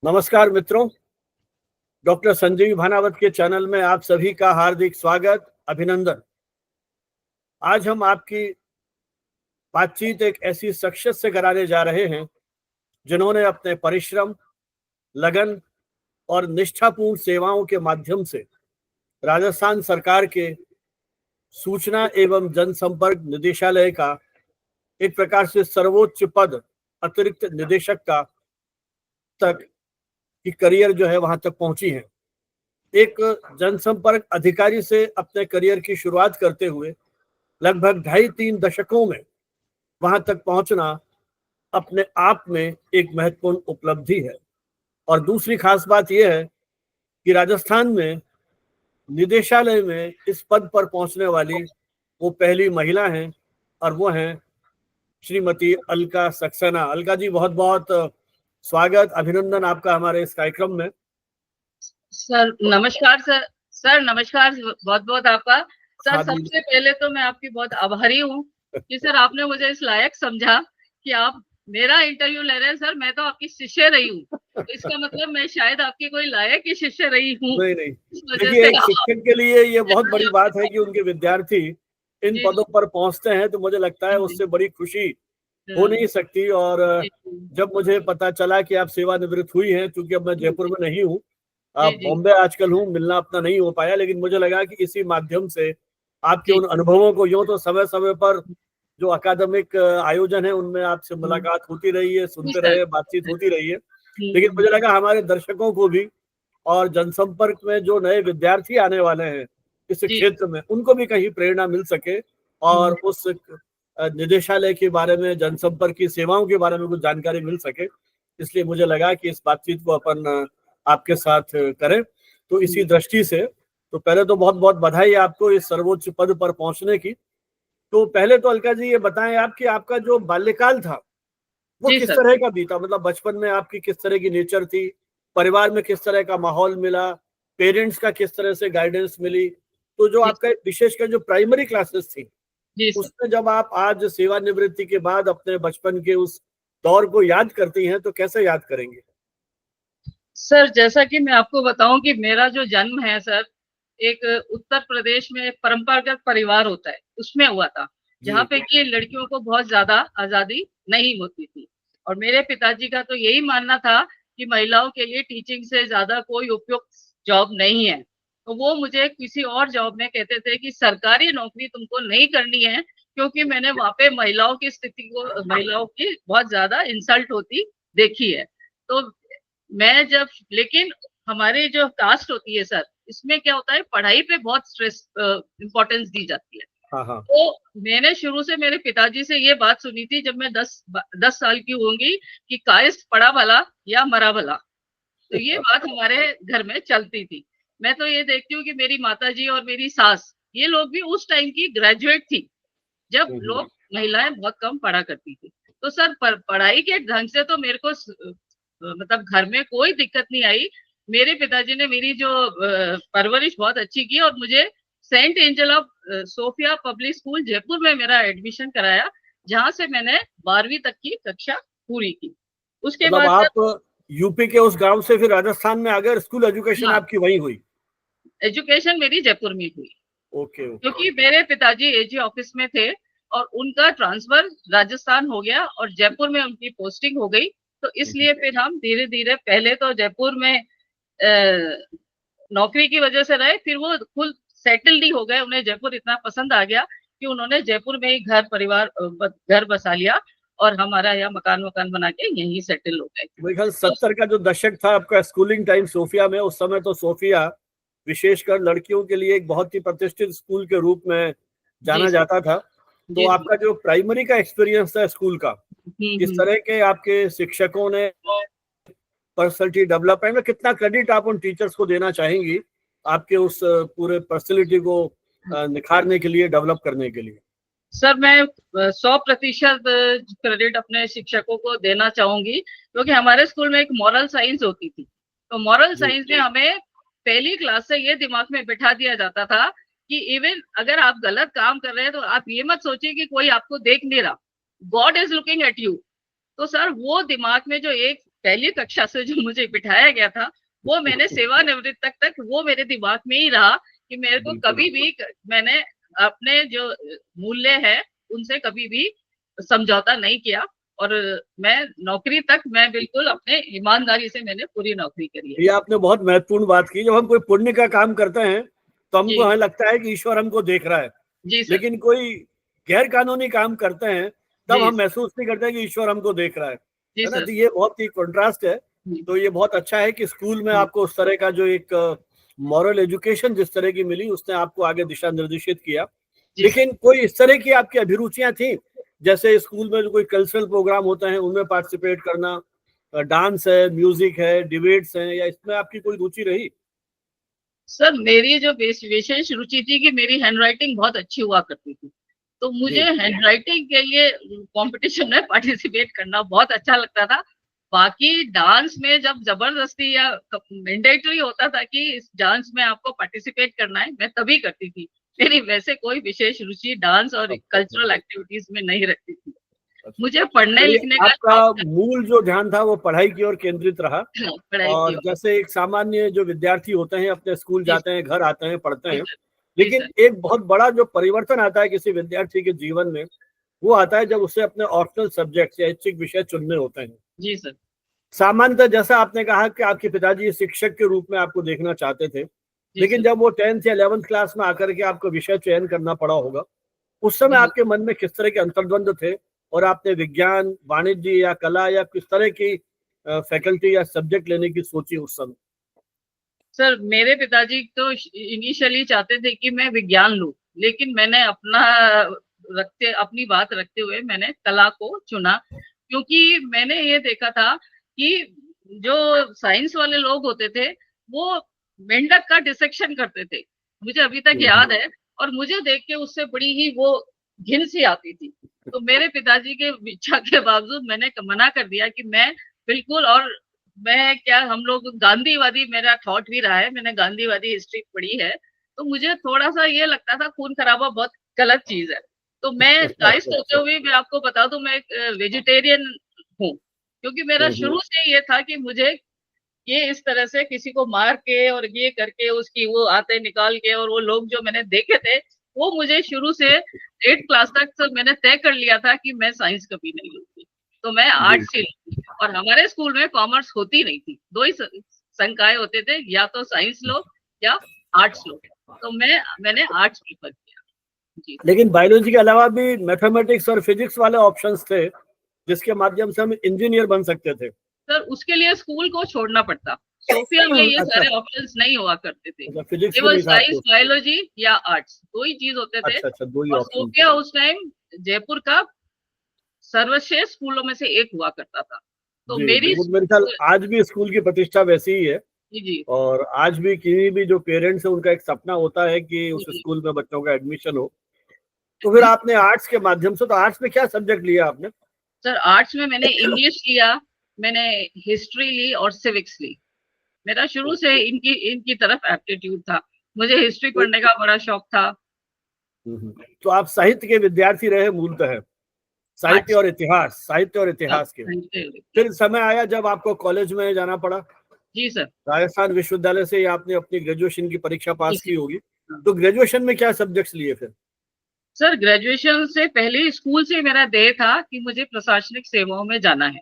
नमस्कार मित्रों, डॉक्टर संजीव भानावत के चैनल में आप सभी का हार्दिक स्वागत, अभिनंदन। आज हम आपकी बातचीत एक ऐसी शख्सियत से कराने जा रहे हैं जिन्होंने अपने परिश्रम, लगन और निष्ठापूर्ण सेवाओं के माध्यम से राजस्थान सरकार के सूचना एवं जनसंपर्क निदेशालय का एक प्रकार से सर्वोच्च पद अतिरिक्त निदेशक का तक की करियर जो है वहां तक पहुंची है। एक जनसंपर्क अधिकारी से अपने करियर की शुरुआत करते हुए लगभग 2.5-3 दशकों में वहां तक पहुंचना अपने आप में एक महत्वपूर्ण उपलब्धि है। और दूसरी खास बात यह है कि राजस्थान में निदेशालय में इस पद पर पहुंचने वाली वो पहली महिला हैं और वो हैं श्रीमती अलका सक्सेना। अलका जी, बहुत बहुत स्वागत, अभिनंदन आपका हमारे इस कार्यक्रम में। सर नमस्कार। सर नमस्कार, बहुत बहुत आपका। सर सबसे पहले तो मैं आपकी बहुत आभारी हूँ कि सर आपने मुझे इस लायक समझा कि आप मेरा इंटरव्यू ले रहे हैं। सर मैं तो आपकी शिष्य रही हूँ, तो इसका मतलब मैं शायद आपकी कोई लायक ही शिष्य रही हूँ। नहीं, देखिए एक शिक्षक के लिए ये बहुत बड़ी बात है कि उनके विद्यार्थी इन पदों पर पहुंचते हैं, तो मुझे लगता है उससे बड़ी खुशी हो नहीं सकती। और जब मुझे पता चला कि आप सेवानिवृत्त हुई हैं, क्योंकि अब मैं जयपुर में नहीं हूँ, आप बॉम्बे आजकल हूँ, मिलना अपना नहीं हो पाया, लेकिन मुझे लगा कि इसी माध्यम से आपके उन अनुभवों को, यूं तो समय समय पर जो अकादमिक आयोजन है उनमें आपसे मुलाकात होती रही है, सुनते रहे, बातचीत होती रही है, लेकिन मुझे लगा हमारे दर्शकों को भी और जनसंपर्क में जो नए विद्यार्थी आने वाले हैं इस क्षेत्र में, उनको भी कहीं प्रेरणा मिल सके और उस निदेशालय के बारे में, जनसंपर्क की सेवाओं के बारे में कुछ जानकारी मिल सके। इसलिए मुझे लगा कि इस बातचीत को अपन आपके साथ करें। तो इसी दृष्टि से तो पहले तो बहुत बहुत बधाई आपको इस सर्वोच्च पद पर पहुंचने की। तो पहले तो अलका जी ये बताएं आप कि आपका जो बाल्यकाल था वो किस तरह का बीता, मतलब बचपन में आपकी किस तरह की नेचर थी, परिवार में किस तरह का माहौल मिला, पेरेंट्स का किस तरह से गाइडेंस मिली। तो जो आपका विशेषकर जो प्राइमरी क्लासेस थी उसमें जब आप आज सेवानिवृत्ति के बाद अपने बचपन के उस दौर को याद करती हैं तो कैसे याद करेंगे? सर जैसा कि मैं आपको बताऊं कि मेरा जो जन्म है सर, एक उत्तर प्रदेश में परंपरागत परिवार होता है उसमें हुआ था, जहाँ पे कि लड़कियों को बहुत ज्यादा आजादी नहीं होती थी। और मेरे पिताजी का तो यही मानना था कि महिलाओं के लिए टीचिंग से ज्यादा कोई उपयुक्त जॉब नहीं है। तो वो मुझे किसी और जॉब में कहते थे कि सरकारी नौकरी तुमको नहीं करनी है, क्योंकि मैंने वहां पे महिलाओं की स्थिति को, महिलाओं की बहुत ज्यादा इंसल्ट होती देखी है। तो मैं जब, लेकिन हमारी जो कास्ट होती है सर, इसमें क्या होता है, पढ़ाई पे बहुत स्ट्रेस इंपॉर्टेंस दी जाती है। तो मैंने शुरू से मेरे पिताजी से ये बात सुनी थी जब मैं 10 साल की होंगी कि कायस्थ पढ़ा भला या मरा भला। तो ये बात हमारे घर में चलती थी। मैं तो ये देखती हूँ कि मेरी माताजी और मेरी सास, ये लोग भी उस टाइम की ग्रेजुएट थी जब लोग, महिलाएं बहुत कम पढ़ा करती थी। तो सर पढ़ाई के ढंग से तो मेरे को मतलब घर में कोई दिक्कत नहीं आई। मेरे पिताजी ने मेरी जो परवरिश बहुत अच्छी की और मुझे Saint Angel of Sophia public school Jaipur में मेरा एडमिशन कराया, जहां से मैंने 12वीं तक की कक्षा पूरी की। उसके बाद आप यूपी के उस गांव से फिर राजस्थान में अगर स्कूल एजुकेशन आपकी वहीं हुई? एजुकेशन मेरी जयपुर में हुई। ओके। क्योंकि मेरे पिताजी एजी ऑफिस में थे और उनका ट्रांसफर राजस्थान हो गया और जयपुर में उनकी पोस्टिंग हो गई। तो इसलिए फिर हम धीरे धीरे, पहले तो जयपुर में नौकरी की वजह से रहे, फिर वो फुल सेटल्ड ही हो गए। उन्हें जयपुर इतना पसंद आ गया कि उन्होंने जयपुर में ही घर बसा लिया और हमारा यहाँ मकान बना के यहीं सेटल हो गए। मेरे ख्याल 70 का जो दशक था आपका स्कूलिंग टाइम सोफिया में, उस समय तो सोफिया विशेषकर लड़कियों के लिए एक बहुत ही प्रतिष्ठित स्कूल के रूप में जाना जाता था। तो आपका जो प्राइमरी का एक्सपीरियंस था स्कूल का, किस तरह के आपके शिक्षकों ने पर्सनैलिटी डेवलपमेंट में, कितना क्रेडिट आप उन टीचर्स को देना चाहेंगी आपके उस पूरे पर्सनैलिटी को निखारने के लिए, डेवलप करने के लिए? सर मैं 100% क्रेडिट अपने शिक्षकों को देना चाहूंगी, क्योंकि हमारे स्कूल में एक मॉरल साइंस होती थी। तो मॉरल साइंस में हमें पहली क्लास से ये दिमाग में बिठा दिया जाता था कि इवन अगर आप गलत काम कर रहे हैं तो आप ये मत सोचिए कि कोई आपको देख नहीं रहा, God is looking at you. तो सर वो दिमाग में जो एक पहली कक्षा से जो मुझे बिठाया गया था, वो मैंने सेवानिवृत्त तक वो मेरे दिमाग में ही रहा कि मेरे को कभी भी मैंने अपने जो मूल्य है उनसे कभी भी समझौता नहीं किया, और मैं नौकरी तक मैं बिल्कुल अपने ईमानदारी से मैंने पूरी नौकरी करी है। ये आपने बहुत महत्वपूर्ण बात की। जब हम कोई पुण्य का काम करते हैं तो हमको हमें लगता है कि ईश्वर हमको देख रहा है, लेकिन कोई गैर कानूनी काम करते हैं तब हम महसूस नहीं करते कि ईश्वर हमको देख रहा है ना। तो ये बहुत ही कंट्रास्ट है। तो ये बहुत अच्छा है कि स्कूल में आपको उस तरह का जो एक मॉरल एजुकेशन जिस तरह की मिली उसने आपको आगे दिशा निर्देशित किया। लेकिन कोई इस तरह की आपकी अभिरुचियां थी, जैसे स्कूल में जो कोई कल्चरल प्रोग्राम होते हैं उनमें पार्टिसिपेट करना, डांस है, म्यूजिक है, डिबेट्स हैं, या इसमें आपकी कोई रुचि रही? सर मेरी जो विशेष रुचि थी कि मेरी हैंडराइटिंग बहुत अच्छी हुआ करती थी, तो मुझे हैंडराइटिंग के लिए कंपटीशन में पार्टिसिपेट करना बहुत अच्छा लगता था। बाकी डांस में जब जबरदस्ती या मैंडेटरी होता था कि इस डांस में आपको पार्टिसिपेट करना है, मैं तभी करती थी। मेरी वैसे कोई विशेष रुचि डांस और कल्चरल एक्टिविटीज में नहीं रखती थी। मुझे पढ़ने लिखने का आपका मूल जो ध्यान था वो पढ़ाई की ओर केंद्रित रहा। और जैसे एक सामान्य जो विद्यार्थी होते हैं अपने स्कूल जाते हैं, घर आते हैं, पढ़ते हैं, लेकिन एक बहुत बड़ा जो परिवर्तन आता है किसी विद्यार्थी के जीवन में वो आता है जब उसे अपने ऑप्शनल सब्जेक्ट या ऐच्छिक विषय चुनने होते हैं। जी सर। सामान्यतः जैसा आपने कहा कि आपके पिताजी शिक्षक के रूप में आपको देखना चाहते थे, लेकिन जब वो 10th या 11th क्लास में आकर के आपको विषय चयन करना पड़ा होगा, उस समय आपके मन में किस तरह के अंतर्द्वंद थे और आपने विज्ञान, वाणिज्य या कला या किस तरह की फैकल्टी या सब्जेक्ट लेने की सोची उस समय? सर मेरे पिताजी तो इनिशियली चाहते थे कि मैं विज्ञान लूं, लेकिन मैंने अपनी बात रखते हुए मैंने कला को चुना, क्योंकि मैंने ये देखा था कि जो साइंस वाले लोग होते थे वो मेंढक का डिसेक्शन करते थे, मुझे अभी तक याद है, और मुझे देख के उससे बड़ी ही वो घिन सी आती थी। तो मेरे पिताजी के इच्छा के बावजूद मैंने मना कर दिया कि मैं बिल्कुल, और मैं क्या, हम लोग गांधीवादी मेरा थॉट भी रहा है, मैंने गांधीवादी हिस्ट्री पढ़ी है, तो मुझे थोड़ा सा ये लगता था खून खराबा बहुत गलत चीज है। तो मैं काइस्ट होते हुए मैं आपको बता दूं मैं एक वेजिटेरियन हूँ, क्योंकि मेरा शुरू से ये था कि मुझे ये इस तरह से किसी को मार के और ये करके उसकी वो आते निकाल के, और वो लोग जो मैंने देखे थे वो मुझे शुरू से 8th क्लास तक तो मैंने तय कर लिया था कि मैं साइंस कभी नहीं लूंगी, तो मैं आर्ट्स ही लूंगी। और हमारे स्कूल में कॉमर्स होती नहीं थी, दो ही संकाय होते थे, या तो साइंस लो या आर्ट्स लो, तो मैंने आर्ट्स प्रेफर किया। जी। लेकिन बायोलॉजी के अलावा भी मैथमेटिक्स और फिजिक्स वाले ऑप्शंस थे जिसके माध्यम से हम इंजीनियर बन सकते थे। सर उसके लिए स्कूल को छोड़ना पड़ता, सोफिया में ये सारे ऑप्शंस नहीं हुआ करते थे, केवल साइंस, बायोलॉजी या आर्ट्स, दो ही चीज होते थे। और सोफिया उस टाइम जयपुर का सर्वश्रेष्ठ स्कूलों में से एक हुआ करता था। तो मेरे ख्याल आज भी स्कूल की प्रतिष्ठा वैसी ही है। जी। और आज भी किसी भी जो पेरेंट्स है उनका एक सपना होता है कि उस स्कूल में बच्चों का एडमिशन हो। तो फिर आपने आर्ट्स के माध्यम से, तो आर्ट्स में क्या सब्जेक्ट लिया आपने? सर आर्ट्स में मैंने इंग्लिश लिया, मैंने हिस्ट्री ली और सिविक्स ली। मेरा शुरू से इनकी तरफ एप्टीट्यूड था, मुझे हिस्ट्री पढ़ने का बड़ा शौक था। तो आप साहित्य के विद्यार्थी रहे मूलतः, साहित्य और इतिहास के। फिर समय आया जब आपको कॉलेज में जाना पड़ा। जी सर। राजस्थान विश्वविद्यालय से आपने अपनी ग्रेजुएशन की परीक्षा पास की होगी, तो ग्रेजुएशन में क्या सब्जेक्ट्स लिए फिर? सर ग्रेजुएशन से पहले स्कूल से मेरा ध्येय था कि मुझे प्रशासनिक सेवाओं में जाना है।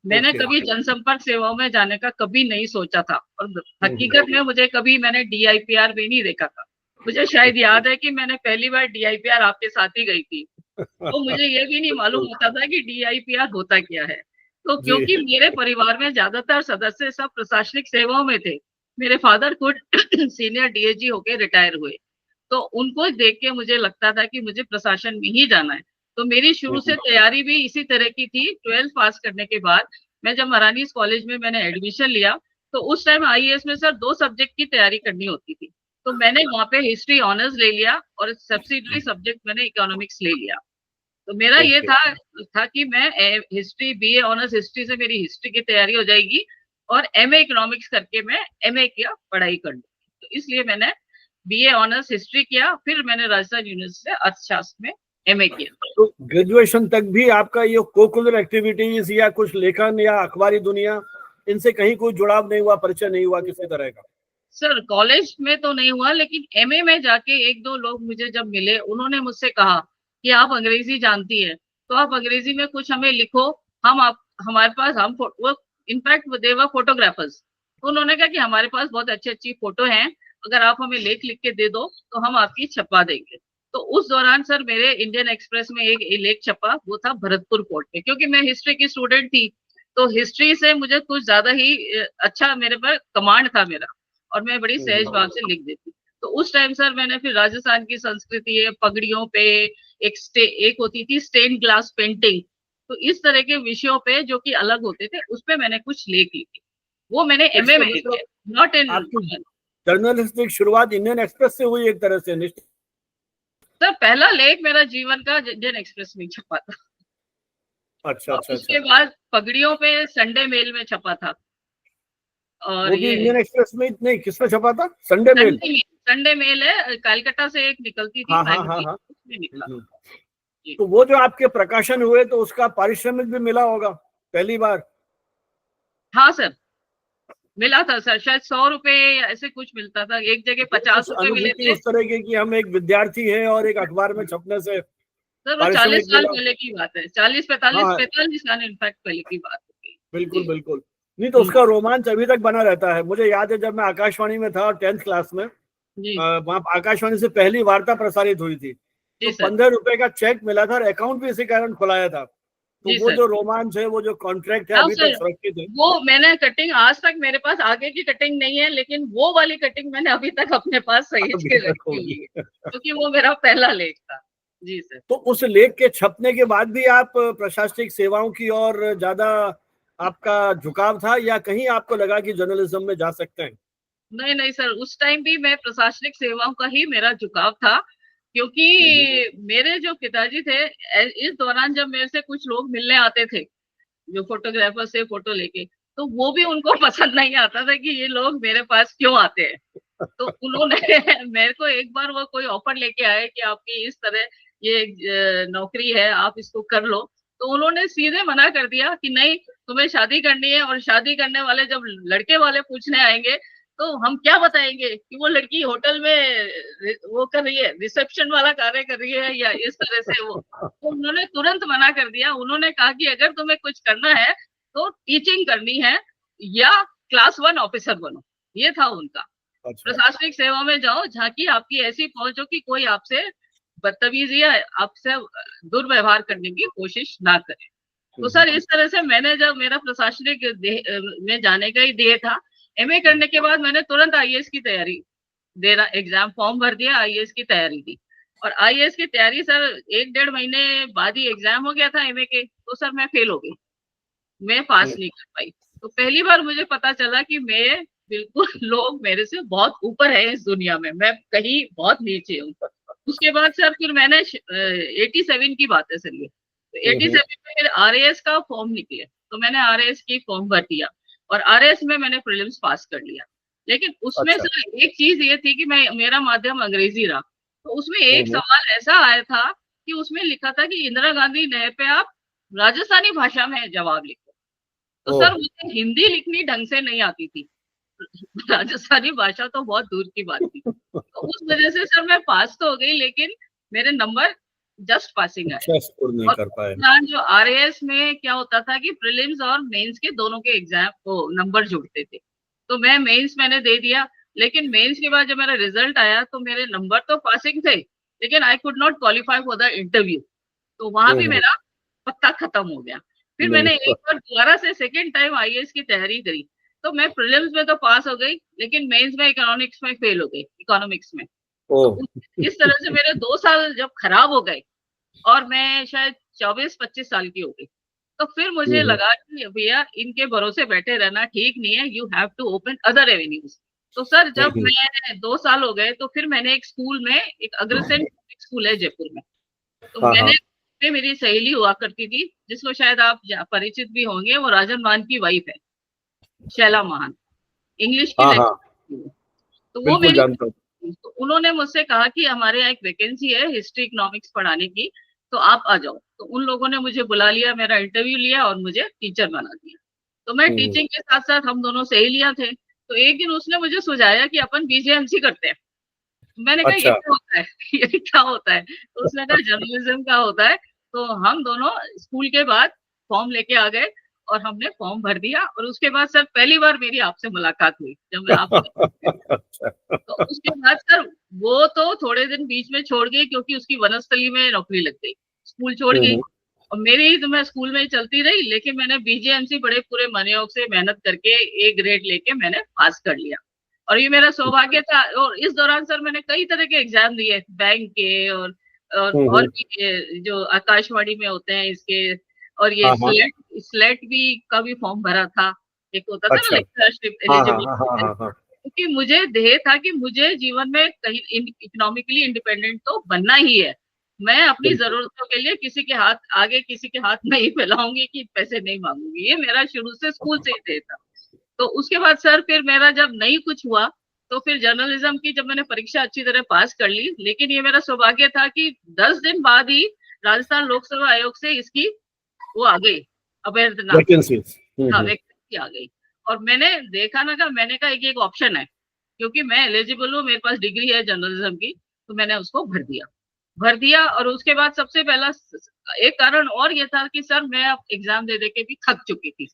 मैंने कभी जनसंपर्क सेवाओं में जाने का कभी नहीं सोचा था, और हकीकत में मुझे कभी मैंने DIPR भी नहीं देखा था। मुझे शायद याद है कि मैंने पहली बार DIPR आपके साथ ही गई थी, तो मुझे ये भी नहीं मालूम होता था कि DIPR होता क्या है। तो क्योंकि मेरे परिवार में ज्यादातर सदस्य सब प्रशासनिक सेवाओं में थे, मेरे फादर खुद सीनियर DAG होके रिटायर हुए, तो उनको देख के मुझे लगता था कि मुझे प्रशासन में ही जाना है। तो मेरी शुरू से तैयारी भी इसी तरह की थी। 12th पास करने के बाद मैं जब महारानीज कॉलेज में मैंने एडमिशन लिया, तो उस टाइम IAS में सर 2 सब्जेक्ट की तैयारी करनी होती थी, तो मैंने वहां पे हिस्ट्री ऑनर्स ले लिया और सब्सिडरी सब्जेक्ट मैंने इकोनॉमिक्स ले लिया। तो मेरा ये था कि मैं हिस्ट्री, BA ऑनर्स हिस्ट्री से मेरी हिस्ट्री की तैयारी हो जाएगी, और MA इकोनॉमिक्स करके मैं MA की पढ़ाई कर लूंगी। तो इसलिए मैंने BA ऑनर्स हिस्ट्री किया, फिर मैंने राजस्थान यूनिवर्सिटी से अर्थशास्त्र में MA किया। तो ग्रेजुएशन तक भी आपका ये कोकुलर एक्टिविटीज या कुछ लेखन या अखबारी दुनिया इनसे कहीं कोई जुड़ाव नहीं हुआ, परिचय नहीं हुआ किसी तरह का? सर कॉलेज में तो नहीं हुआ, लेकिन एमए में जाके एक दो लोग मुझे जब मिले, उन्होंने मुझसे कहा कि आप अंग्रेजी जानती है, तो आप अंग्रेजी में कुछ हमें लिखो, हम आप हमारे पास हम वो इनफैक्ट दे वर फोटोग्राफर्स, तो उन्होंने कहा कि हमारे पास बहुत अच्छी अच्छी फोटो हैं, अगर आप हमें लेख लिख के दे दो तो हम आपकी छपवा देंगे। तो उस दौरान सर मेरे इंडियन एक्सप्रेस में एक लेख छपा, वो था भरतपुर फोर्ट पे, क्योंकि मैं हिस्ट्री की स्टूडेंट थी, तो हिस्ट्री से मुझे कुछ ज्यादा ही अच्छा मेरे पर कमांड था मेरा, और मैं बड़ी सहज भाव से लिख देती। तो उस टाइम सर मैंने फिर राजस्थान की संस्कृति है, पगड़ियों पे एक होती थी स्टेन ग्लास पेंटिंग, तो इस तरह के विषयों पे जो कि अलग होते थे, उस पे मैंने कुछ लेख लिखे, वो मैंने एमए में लिखे, नॉट इन। जर्नलिस्टिक शुरुआत इंडियन एक्सप्रेस से हुई एक तरह से? सर पहला लेख मेरा जीवन का इंडियन एक्सप्रेस में छपा था। अच्छा अच्छा। उसके बाद पगड़ियों पे संडे मेल में छपा था, और वो भी इंडियन एक्सप्रेस में? नहीं, किसमें छपा था? Sunday mail? संडे मेल है, कलकत्ता से एक निकलती थी मैगजीन, उसमें निकला। तो वो जो आपके प्रकाशन हुए तो उसका पारिश्रमिक भी मिला होगा पहली बार? हाँ सर, मिला था सर, शायद 100 रुपए या ऐसे कुछ मिलता था, एक जगह 50 रुपए मिले थे। उस तरह के कि हम एक विद्यार्थी हैं और एक अखबार में छपने से सर वो 40 साल पहले की बात है, 45 साल इनफैक्ट पहले की बात होगी। बिल्कुल बिल्कुल। नहीं तो उसका रोमांच अभी तक बना रहता है। मुझे याद है जब मैं आकाशवाणी में था 10th क्लास में, वहाँ आकाशवाणी से पहली वार्ता प्रसारित हुई थी, तो 15 रुपए का चेक मिला था और अकाउंट भी इसी कारण खुलाया था। तो वो जो रोमांच है, वो जो कॉन्ट्रैक्ट है, अभी तक सुरक्षित है। वो मैंने कटिंग आज तक, मेरे पास आगे की कटिंग नहीं है, लेकिन वो वाली कटिंग मैंने अभी तक अपने पास सहेज के रखी हुई है, क्योंकि वो मेरा पहला लेख था। जी सर। तो उस लेख के छपने के बाद भी आप प्रशासनिक सेवाओं की ओर ज्यादा आपका झुकाव था, या कहीं आपको लगा कि जर्नलिज्म में जा सकते हैं? नहीं नहीं सर, उस टाइम भी मैं प्रशासनिक सेवाओं का ही मेरा झुकाव था, क्योंकि मेरे जो पिताजी थे, इस दौरान जब मेरे से कुछ लोग मिलने आते थे जो फोटोग्राफर से फोटो लेके, तो वो भी उनको पसंद नहीं आता था कि ये लोग मेरे पास क्यों आते हैं। तो उन्होंने मेरे को एक बार वो कोई ऑफर लेके आए कि आपकी इस तरह ये नौकरी है, आप इसको कर लो, तो उन्होंने सीधे मना कर दिया कि नहीं, तुम्हें शादी करनी है, और शादी करने वाले जब लड़के वाले पूछने आएंगे तो हम क्या बताएंगे कि वो लड़की होटल में वो कर रही है, रिसेप्शन वाला कार्य कर रही है, या इस तरह से वो। तो उन्होंने तुरंत मना कर दिया। उन्होंने कहा कि अगर तुम्हें कुछ करना है तो टीचिंग करनी है, या क्लास 1 ऑफिसर बनो, ये था उनका। प्रशासनिक सेवा में जाओ जहाँ की आपकी ऐसी पहुंच हो कि कोई आपसे बदतमीजी या आपसे दुर्व्यवहार करने की कोशिश ना करे। तो सर इस तरह से मैंने, जब मेरा प्रशासनिक में जाने का ही ध्येय था, एमए करने के बाद मैंने तुरंत आईएएस की तैयारी देना, एग्जाम फॉर्म भर दिया, आईएएस की तैयारी दी। और आईएएस की तैयारी सर 1-1.5 महीने बाद ही एग्जाम हो गया था एमए के, तो सर मैं फेल हो गई, मैं पास नहीं कर पाई। तो पहली बार मुझे पता चला कि मैं बिल्कुल, लोग मेरे से बहुत ऊपर है इस दुनिया में, मैं कहीं बहुत नीचे हूँ। उसके बाद सर फिर मैंने 87 की बात है सर ये, तो 87 में फिर आरएएस का फॉर्म निकले, तो मैंने आरएएस की फॉर्म भर दिया, और आरएएस में मैंने प्रीलिम्स पास कर लिया। लेकिन उसमें सर एक चीज ये थी कि मेरा माध्यम अंग्रेजी रहा, तो उसमें एक सवाल ऐसा आया था कि उसमें लिखा था कि इंदिरा गांधी नहर पे आप राजस्थानी भाषा में जवाब लिखो। तो सर मुझे हिंदी लिखनी ढंग से नहीं आती थी, राजस्थानी भाषा तो बहुत दूर की बात थी। तो उस वजह से सर मैं पास तो हो गई, लेकिन मेरे नंबर जस्ट पासिंग आए। नहीं कर पाए। जो आरएएस में क्या होता था कि प्रीलिम्स और मेंस के दोनों के एग्जाम को नंबर जुड़ते थे, तो मैं मेंस मैंने दे दिया, लेकिन मेंस के बाद जब मेरा रिजल्ट आया तो मेरे नंबर तो पासिंग थे, लेकिन I could not qualify for the interview, तो वहां भी मेरा पत्ता खत्म हो गया। फिर मैंने एक बार दोबारा से सेकेंड टाइम आईएएस की तैयारी करी, तो मैं प्रीलिम्स में तो पास हो गई, लेकिन मेंस में इकोनॉमिक्स में फेल हो गई, इकोनॉमिक्स में। तो इस तरह से मेरे 2 साल जब खराब हो गए, और मैं शायद 24-25 साल की हो गई, तो फिर मुझे लगा कि भैया इनके भरोसे बैठे रहना ठीक नहीं है, you have to open other avenues. तो सर जब मैं 2 साल हो गए, तो फिर मैंने एक स्कूल में, एक अग्रसेन स्कूल है जयपुर में, तो मैंने, मेरी सहेली हुआ करती थी जिसको शायद आप परिचित भी होंगे, वो राजन मान की वाइफ है, शैला महान, इंग्लिश की लेक्चर। तो वो मेरी, तो उन्होंने मुझसे कहा कि हमारे यहाँ एक वैकेंसी है हिस्ट्री इकोनॉमिक्स पढ़ाने की, तो आप आ जाओ। तो उन लोगों ने मुझे बुला लिया, मेरा इंटरव्यू लिया और मुझे टीचर बना दिया। तो मैं टीचिंग के साथ साथ हम दोनों सहेलियां थे। तो एक दिन उसने मुझे सुझाया कि अपन बीजेएमसी करते हैं। मैंने कहा ये अच्छा। क्या होता है ये क्या होता है? तो उसने कहा जर्नलिज्म का होता है। तो हम दोनों स्कूल के बाद फॉर्म लेके आ गए और हमने फॉर्म भर दिया। और उसके बाद सर पहली बार मेरी आपसे मुलाकात हुई जब मैं आपसे तो उसके बाद सर वो तो थोड़े दिन बीच में छोड़ गई क्योंकि उसकी वनस्थली में नौकरी लग गई, स्कूल छोड़ गई। और मेरी तो मैं स्कूल में ही चलती रही, लेकिन मैंने बीजेएमसी बड़े पूरे मनयोग से मेहनत करके ए ग्रेड लेके मैंने पास कर लिया। और ये मेरा सौभाग्य था। और इस दौरान सर मैंने कई तरह के एग्जाम दिए, बैंक के और भी जो आकाशवाणी में होते हैं इसके, और ये हाँ हाँ। स्लेट भी का भी फॉर्म भरा था। एक होता था ना अच्छा। लेक्चरशिप हाँ हाँ हाँ एलिजिबिलिटी। हाँ हाँ। क्योंकि मुझे ध्येय था कि मुझे जीवन में कहीं इकोनॉमिकली इंडिपेंडेंट तो बनना ही है। मैं अपनी बिल्कुल। जरूरतों के लिए किसी के हाथ आगे किसी के हाथ नहीं फैलाऊंगी कि पैसे नहीं मांगूंगी। ये मेरा शुरू से स्कूल से ही ध्येय था। तो उसके बाद सर फिर मेरा जब नहीं कुछ हुआ तो फिर जर्नलिज्म की जब मैंने परीक्षा अच्छी तरह पास कर ली, लेकिन ये मेरा सौभाग्य था कि 10 दिन बाद ही राजस्थान लोक सेवा आयोग से इसकी वो आ गई, अभ्यर्थना। वैकेंसीज। हाँ, वैकेंसी आ गई। और मैंने देखा ना का मैंने कहा एक ऑप्शन है, क्योंकि मैं एलिजिबल हूँ, मेरे पास डिग्री है जर्नलिज्म की, तो मैंने उसको भर दिया। और उसके बाद सबसे पहला एक कारण और ये था कि सर मैं अब एग्जाम दे दे के भी थक चुकी थी।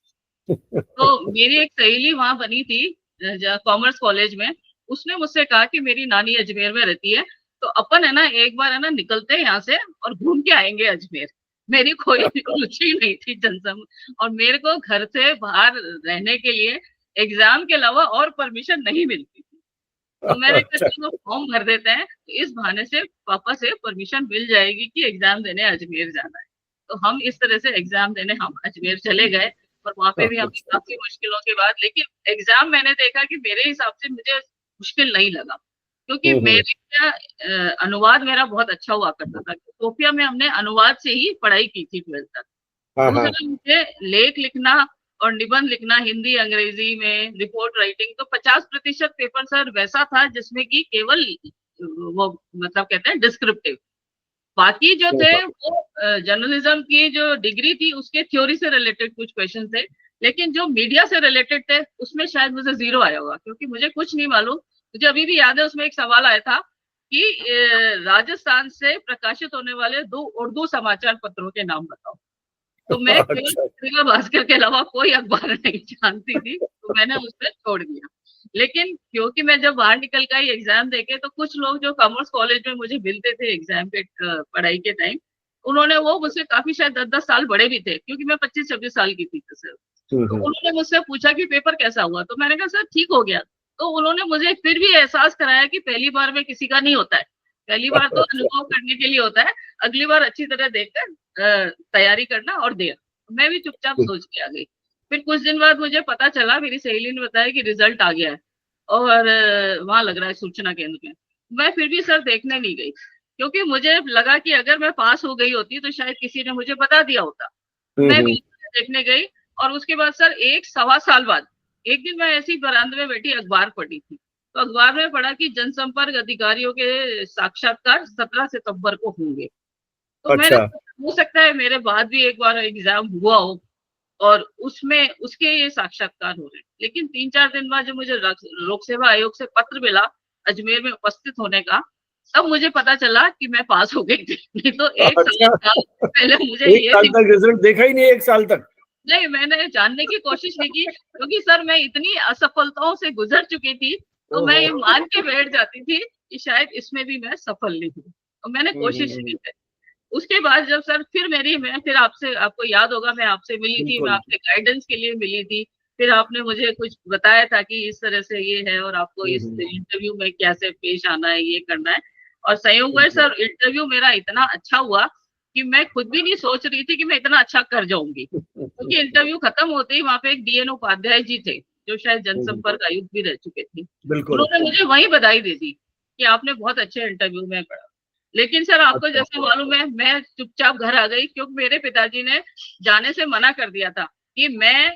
तो मेरी एक सहेली वहां बनी थी कॉमर्स कॉलेज में। उसने मुझसे कहा कि मेरी नानी अजमेर में रहती है, तो अपन है ना एक बार है ना निकलते हैं यहाँ से और घूम के आएंगे अजमेर। मेरी कोई रुचि नहीं थी जनसम, और मेरे को घर से बाहर रहने के लिए एग्जाम के अलावा और परमिशन नहीं मिलती थी। तो मैंने कहा अच्छा। चलो फॉर्म भर देते हैं, तो इस बहाने से पापा से परमिशन मिल जाएगी कि एग्जाम देने अजमेर जाना है। तो हम इस तरह से एग्जाम देने हम अजमेर चले गए। और वहां पे भी हमें काफी मुश्किलों के बाद, लेकिन एग्जाम मैंने देखा कि मेरे हिसाब से मुझे मुश्किल नहीं लगा, क्योंकि मेरे अनुवाद मेरा बहुत अच्छा हुआ करता था। सोफिया में हमने अनुवाद से ही पढ़ाई की थी 12th तक। हाँ हाँ। दूसरा मुझे लेख लिखना और निबंध लिखना हिंदी अंग्रेजी में, रिपोर्ट राइटिंग, तो 50% पेपर सर वैसा था जिसमें कि केवल वो मतलब कहते हैं डिस्क्रिप्टिव। बाकी जो थे वो जर्नलिज्म की जो डिग्री थी उसके थ्योरी से रिलेटेड कुछ क्वेश्चन थे, लेकिन जो मीडिया से रिलेटेड थे उसमें शायद मुझे 0 आया होगा, क्योंकि मुझे कुछ नहीं मालूम। मुझे अभी भी याद है उसमें एक सवाल आया था कि राजस्थान से प्रकाशित होने वाले 2 उर्दू समाचार पत्रों के नाम बताओ। तो मैं केवल अच्छा। पत्रिका भास्कर के अलावा कोई अखबार नहीं जानती थी, तो मैंने उसे छोड़ दिया। लेकिन क्योंकि मैं जब बाहर निकल कर एग्जाम देके, तो कुछ लोग जो कॉमर्स कॉलेज में मुझे मिलते थे एग्जाम के पढ़ाई के टाइम, उन्होंने वो मुझसे काफी शायद 10-10 साल बड़े भी थे, क्योंकि मैं 25-26 साल की थी सर। तो उन्होंने मुझसे पूछा कि पेपर कैसा हुआ, तो मैंने कहा सर ठीक हो गया। तो उन्होंने मुझे फिर भी एहसास कराया कि पहली बार में किसी का नहीं होता है, पहली बार तो अनुभव करने के लिए होता है, अगली बार अच्छी तरह देखकर तैयारी करना और देना। मैं भी चुपचाप सोच के आ गई। फिर कुछ दिन बाद मुझे पता चला, मेरी सहेली ने बताया कि रिजल्ट आ गया है और वहां लग रहा है सूचना केंद्र में। मैं फिर भी सर देखने नहीं गई, क्योंकि मुझे लगा कि अगर मैं पास हो गई होती तो शायद किसी ने मुझे बता दिया होता। मैं भी देखने गई। और उसके बाद सर 1-1.25 साल बाद एक दिन मैं ऐसी बरामदे में बैठी अखबार पढ़ी थी, तो अखबार में पढ़ा कि जनसंपर्क अधिकारियों के साक्षात्कार 17 सितंबर को होंगे। तो मैंने, अच्छा। हो सकता है मेरे बाद भी एक बार एग्जाम हुआ हो और उसमें उसके ये साक्षात्कार हो रहे हैं। लेकिन 3-4 दिन बाद जब मुझे लोक सेवा आयोग से पत्र मिला अजमेर में उपस्थित होने का, तब मुझे पता चला कि मैं पास हो गई थी। नहीं तो 1 साल अच्छा। पहले मुझे 1 ये साल थी। तक रिजल्ट देखा ही नहीं, 1 साल तक। नहीं, मैंने जानने की कोशिश नहीं की, क्योंकि सर मैं इतनी असफलताओं से गुजर चुकी थी, तो मैं ये मान के बैठ जाती थी कि शायद इसमें भी मैं सफल नहीं हूँ, और मैंने कोशिश की है। उसके बाद जब सर मैं फिर आपसे, आपको याद होगा मैं आपसे मिली थी, मैं बिल्कुल। आपसे गाइडेंस के लिए मिली थी। फिर आपने मुझे कुछ बताया था कि इस तरह से ये है और आपको इस इंटरव्यू में कैसे पेश आना है, ये करना है। और संयोग है सर इंटरव्यू मेरा इतना अच्छा हुआ कि मैं खुद भी नहीं सोच रही थी कि मैं इतना अच्छा कर जाऊंगी, क्योंकि इंटरव्यू खत्म होते ही वहां पे एक डीएन उपाध्याय जी थे, जो शायद जनसंपर्क आयुक्त भी रह चुके थे। बिल्कुल। उन्होंने मुझे वही बधाई दे दी कि आपने बहुत अच्छे इंटरव्यू में पढ़ा। लेकिन सर आपको अच्छा। जैसे मालूम है, मैं चुपचाप घर आ गई, क्योंकि मेरे पिताजी ने जाने से मना कर दिया था कि मैं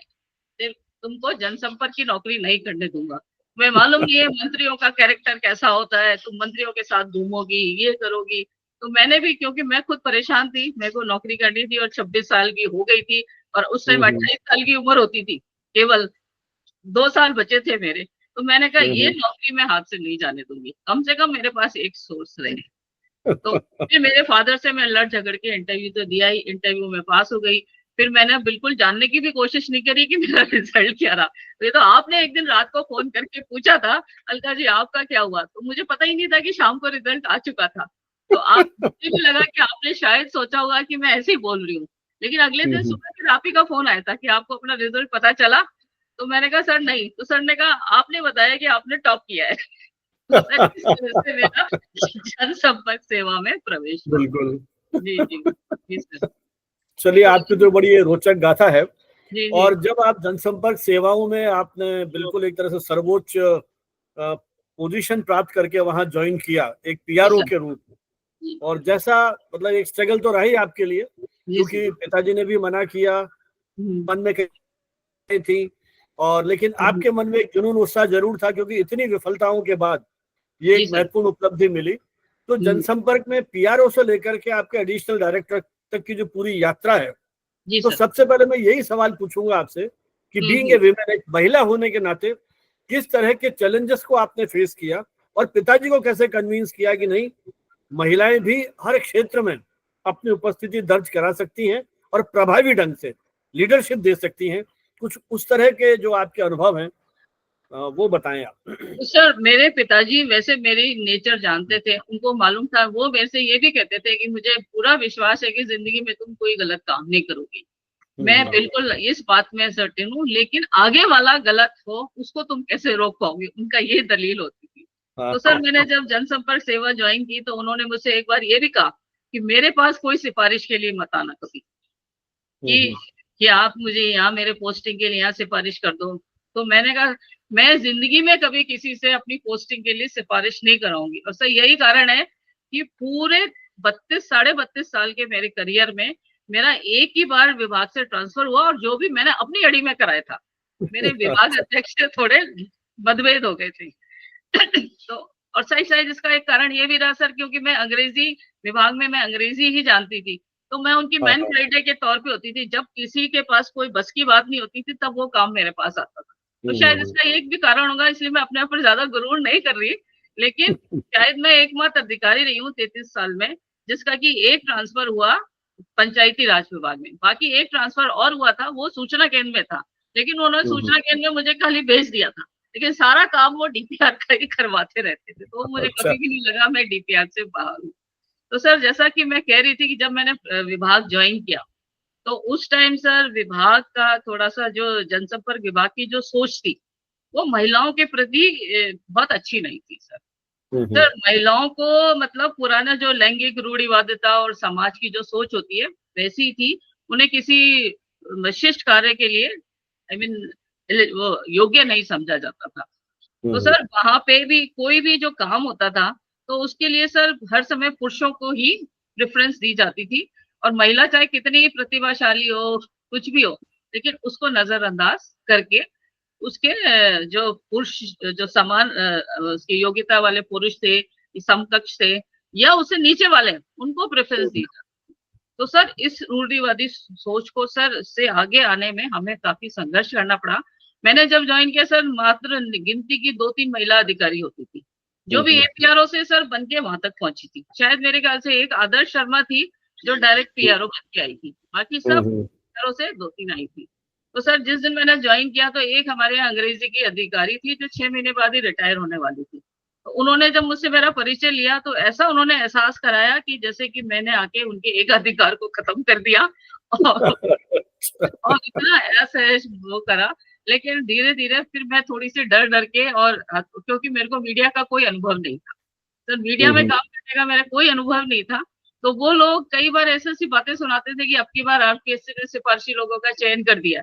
तुमको जनसंपर्क की नौकरी नहीं करने दूंगा। मैं मालूम नहीं है मंत्रियों का कैरेक्टर कैसा होता है, तुम मंत्रियों के साथ घूमोगी, ये करोगी। तो मैंने भी, क्योंकि मैं खुद परेशान थी, मेरे को नौकरी करनी थी और 26 साल की हो गई थी, और उस टाइम 28 साल की उम्र होती थी। केवल 2 साल बचे थे मेरे, तो मैंने कहा ये हम्म। नौकरी मैं हाथ से नहीं जाने दूंगी, कम से कम मेरे पास एक सोर्स रहे। तो फिर मेरे फादर से मैं लड़ झगड़ के इंटरव्यू तो दिया ही, इंटरव्यू में पास हो गई। फिर मैंने बिल्कुल जानने की भी कोशिश नहीं करी कि मेरा रिजल्ट क्या रहा। ये तो आपने एक दिन रात को फोन करके पूछा था, अलका जी आपका क्या हुआ, तो मुझे पता ही नहीं था कि शाम को रिजल्ट आ चुका था। तो आप, मुझे भी लगा कि आपने शायद सोचा होगा कि मैं ऐसे ही बोल रही हूँ। लेकिन अगले दिन सुबह फिर आप ही का फोन आया था कि आपको अपना रिजल्ट पता चला। तो मैंने कहा सर नहीं, तो सर ने कहा आपने बताया कि आपने टॉप किया है। तो सर इस तरह से मेरा जनसंपर्क सेवा में प्रवेश हुआ। बिल्कुल। जी, जी। जी सर। चलिए, तो आपकी तो बड़ी रोचक गाथा है। जी, जी। और जब आप जनसंपर्क सेवाओं में आपने बिल्कुल एक तरह से सर्वोच्च पोजीशन प्राप्त करके वहां ज्वाइन किया एक जी पीआरओ सर। के रूप में, जी, और जैसा मतलब एक स्ट्रगल तो रहा ही आपके लिए, जी सर। क्योंकि पिताजी ने भी मना किया, हुँ, मन में कहीं थी, और लेकिन हुँ। आपके मन में एक जुनून उत्साह जरूर था, क्योंकि इतनी विफलताओं के बाद ये जी एक सर। महत्वपूर्ण उपलब्धि मिली। तो हुँ, जनसंपर्क में पीआरओ से लेकर के आपके एडिशनल डायरेक्टर तक की जो पूरी यात्रा है, जी तो सर। सबसे पहले मैं यही सवाल पूछूंगा आपसे कि हुँ, बीइंग ए हुँ। विमेन, एक महिला होने के नाते किस तरह के चैलेंजेस को आपने फेस किया, और पिताजी को कैसे कन्विंस किया कि नहीं, महिलाएं भी हर क्षेत्र में अपनी उपस्थिति दर्ज करा सकती हैं और प्रभावी ढंग से लीडरशिप दे सकती हैं। कुछ उस तरह के जो आपके अनुभव हैं वो बताएं आप। तो सर मेरे पिताजी वैसे मेरी नेचर जानते थे, उनको मालूम था, वो मेरे से ये भी कहते थे कि मुझे पूरा विश्वास है कि ज़िंदगी में तुम कोई गलत काम नहीं करोगी। मैं बिल्कुल इस बात में सर्टेन हूँ, लेकिन आगे वाला गलत हो उसको तुम कैसे रोक पाओगे, उनका ये दलील होती थी। हाँ। तो सर मैंने जब जनसंपर्क सेवा ज्वाइन की तो उन्होंने मुझसे एक बार ये भी कहा कि मेरे पास कोई सिफारिश के लिए मत आना कभी, कि कि आप मुझे यहाँ मेरे पोस्टिंग के लिए यहाँ सिफारिश कर दो। तो मैंने कहा मैं जिंदगी में कभी किसी से अपनी पोस्टिंग के लिए सिफारिश नहीं कराऊंगी, और सर यही कारण है कि पूरे 32 साल के मेरे करियर में मेरा एक ही बार विभाग से ट्रांसफर हुआ, और जो भी मैंने अपनी अड़ी में कराया था, मेरे विभाग अध्यक्ष से थोड़े मतभेद हो गए थे। तो और शायद शायद इसका एक कारण ये भी रहा सर, क्योंकि मैं अंग्रेजी विभाग में मैं अंग्रेजी ही जानती थी, तो मैं उनकी हाँ, मैन फ्राइडे के तौर पे होती थी। जब किसी के पास कोई बस की बात नहीं होती थी तब वो काम मेरे पास आता था। तो शायद इसका एक भी कारण होगा, इसलिए मैं अपने ऊपर ज्यादा गुरूर नहीं कर रही, लेकिन शायद मैं एकमात्र अधिकारी रही हूँ 33 साल में जिसका कि एक ट्रांसफर हुआ पंचायती राज विभाग में। बाकी एक ट्रांसफर और हुआ था, वो सूचना केंद्र में था, लेकिन उन्होंने सूचना केंद्र में मुझे खाली भेज दिया था, लेकिन सारा काम वो डीपीआर का ही करवाते रहते थे, तो मुझे अच्छा। कभी भी नहीं लगा मैं डीपीआर से बाहर हूँ। तो सर जैसा कि मैं कह रही थी कि जब मैंने विभाग ज्वाइन किया तो उस टाइम सर विभाग का थोड़ा सा जो जनसंपर्क विभाग की जो सोच थी वो महिलाओं के प्रति बहुत अच्छी नहीं थी सर। सर महिलाओं को मतलब पुराना जो लैंगिक रूढ़िवादिता और समाज की जो सोच होती है वैसी थी, उन्हें किसी विशिष्ट कार्य के लिए आई मीन वो योग्य नहीं समझा जाता था। तो सर वहां पे भी कोई भी जो काम होता था तो उसके लिए सर हर समय पुरुषों को ही प्रेफरेंस दी जाती थी, और महिला चाहे कितनी ही प्रतिभाशाली हो कुछ भी हो, लेकिन उसको नजरअंदाज करके उसके जो पुरुष जो समान उसकी योग्यता वाले पुरुष थे, समकक्ष थे या उससे नीचे वाले उनको प्रेफरेंस दी जाती। तो सर इस रूढ़िवादी सोच को सर से आगे आने में हमें काफी संघर्ष करना पड़ा। मैंने जब ज्वाइन किया सर मात्र गिनती की 2-3 महिला अधिकारी होती थी जो भी एपीआरओ से सर बन के वहां तक पहुंची थी। शायद मेरे ख्याल से एक आदर्श शर्मा थी जो डायरेक्ट पीआरओ बन के आई थी, बाकी सब पीआरओ से 2-3 आई थी। तो सर जिस दिन मैंने ज्वाइन किया तो एक हमारे यहाँ अंग्रेजी की अधिकारी थी जो 6 महीने बाद ही रिटायर होने वाली थी। तो उन्होंने जब मुझसे मेरा परिचय लिया तो ऐसा उन्होंने एहसास कराया कि जैसे कि मैंने आके उनके एक अधिकार को खत्म कर दिया और इतना असहज वो करा। लेकिन धीरे धीरे फिर मैं थोड़ी सी डर डर के, और क्योंकि मेरे को मीडिया का कोई अनुभव नहीं था सर, मीडिया में काम करने का मेरा कोई अनुभव नहीं था, तो वो लोग कई बार ऐसी ऐसी बातें सुनाते थे कि अब की बार आपके सिफारशी लोगों का चयन कर दिया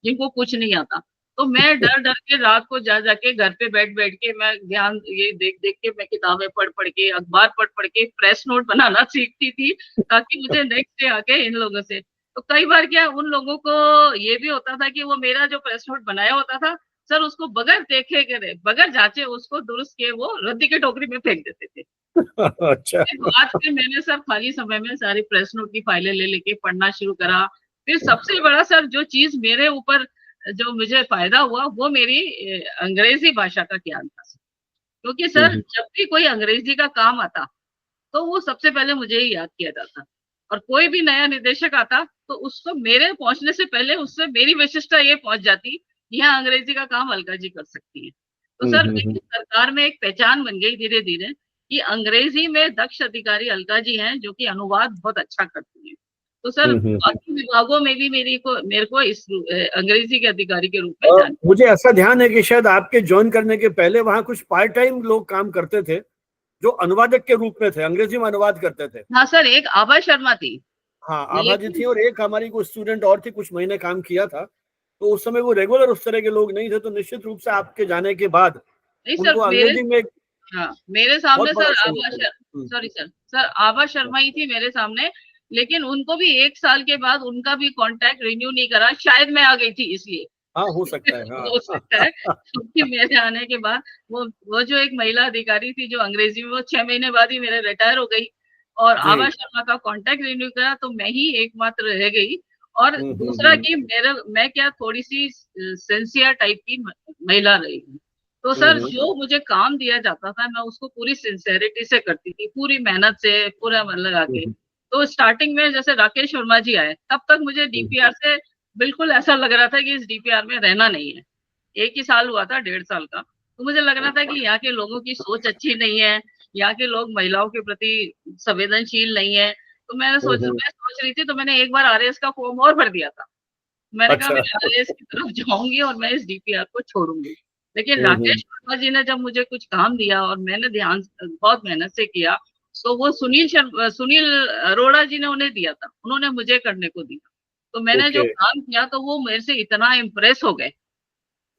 जिनको कुछ नहीं आता। तो मैं डर डर के रात को जा जाके घर पे बैठ बैठ के मैं ज्ञान ये देख देख के मैं किताबें पढ़ पढ़ के अखबार पढ़ पढ़ के प्रेस नोट बनाना सीखती थी ताकि मुझे नेक्स्ट डे आके इन लोगों से। तो कई बार क्या उन लोगों को ये भी होता था कि वो मेरा जो प्रेस नोट बनाया होता था सर उसको बगैर देखे करे बगैर जांचे उसको दुरुस्त किए वो रद्दी की टोकरी में फेंक देते थे। अच्छा। बाद में मैंने सर खाली समय में सारी प्रेस नोट की फाइलें ले लेके पढ़ना शुरू करा। फिर सबसे बड़ा सर जो चीज मेरे ऊपर जो मुझे फायदा हुआ वो मेरी अंग्रेजी भाषा का ज्ञान था। क्योंकि सर जब भी कोई अंग्रेजी का काम आता तो वो सबसे पहले मुझे ही याद किया जाता, और कोई भी नया निदेशक आता तो उसको मेरे पहुंचने से पहले उससे मेरी विशिष्टता ये पहुंच जाती, यहाँ अंग्रेजी का काम अलका जी कर सकती है। तो सर मेरी सरकार में एक पहचान बन गई धीरे धीरे कि अंग्रेजी में दक्ष अधिकारी अलका जी हैं, जो कि अनुवाद बहुत अच्छा करती है। तो सर बाकी विभागों में भी मेरे को इस अंग्रेजी के अधिकारी के रूप में जाना। मुझे ऐसा ध्यान है कि शायद आपके ज्वाइन करने के पहले वहाँ कुछ पार्ट टाइम लोग काम करते थे जो अनुवादक के रूप में थे, अंग्रेजी में अनुवाद करते थे। हाँ सर, एक आभा शर्मा थी। हाँ, आभा जी थी, और एक हमारी कोई स्टूडेंट और थी, कुछ महीने काम किया था। तो उस समय वो रेगुलर उस तरह के लोग नहीं थे, तो निश्चित रूप से आपके जाने के बाद उनको अंग्रेजी में मेरे सामने सर आभा शर्मा ही थी मेरे सामने, लेकिन उनको भी 1 साल के बाद उनका भी कॉन्ट्रैक्ट रिन्यू नहीं करा, शायद मैं आ गई थी इसलिए। हाँ, हो सकता है। हाँ। हो सकता है, क्योंकि मेरे आने के बाद वो जो एक महिला अधिकारी थी जो अंग्रेजी में, वो 6 महीने बाद ही मेरे रिटायर हो गई, और आभा शर्मा का कॉन्ट्रैक्ट रिन्यू करा तो मैं ही एकमात्र रह गई। और दूसरा कि मैं क्या थोड़ी सी सिंसियर टाइप की महिला रही हूँ, तो सर जो मुझे काम दिया जाता था मैं उसको पूरी सिंसियरिटी से करती थी, पूरी मेहनत से, पूरा मन लगा के। तो स्टार्टिंग में जैसे राकेश शर्मा जी आए तब तक मुझे डीपीआर से बिल्कुल ऐसा लग रहा था कि इस डीपीआर में रहना नहीं है। 1 ही साल हुआ था, 1.5 साल का, तो मुझे लग रहा था कि यहाँ के लोगों की सोच अच्छी नहीं है, यहाँ के लोग महिलाओं के प्रति संवेदनशील नहीं है। तो मैं सोच रही थी, तो मैंने एक बार आरएएस का फॉर्म और भर दिया था। मैंने कहा मैं आरएएस की तरफ जाऊंगी और मैं इस डीपीआर को छोड़ूंगी। लेकिन राकेश शर्मा जी ने जब मुझे कुछ काम दिया और मैंने बहुत मेहनत से किया, तो वो सुनील अरोड़ा जी ने उन्हें दिया था, उन्होंने मुझे करने को दिया। तो मैंने जो काम किया तो वो मेरे से इतना इम्प्रेस हो गए,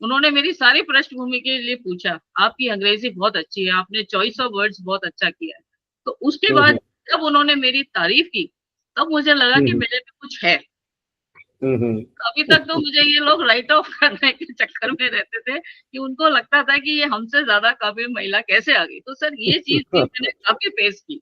उन्होंने मेरी सारी पृष्ठभूमि के लिए पूछा, आपकी अंग्रेजी बहुत अच्छी है, आपने चॉइस ऑफ वर्ड्स बहुत अच्छा किया है। तो उसके बाद जब उन्होंने मेरी तारीफ की तब मुझे लगा कि मेरे में कुछ है। अभी तक तो मुझे ये लोग राइट ऑफ करने के चक्कर में रहते थे कि उनको लगता था कि ये हमसे ज्यादा काबिल महिला कैसे आ गई। तो सर ये चीज भी मैंने काफी फेस की,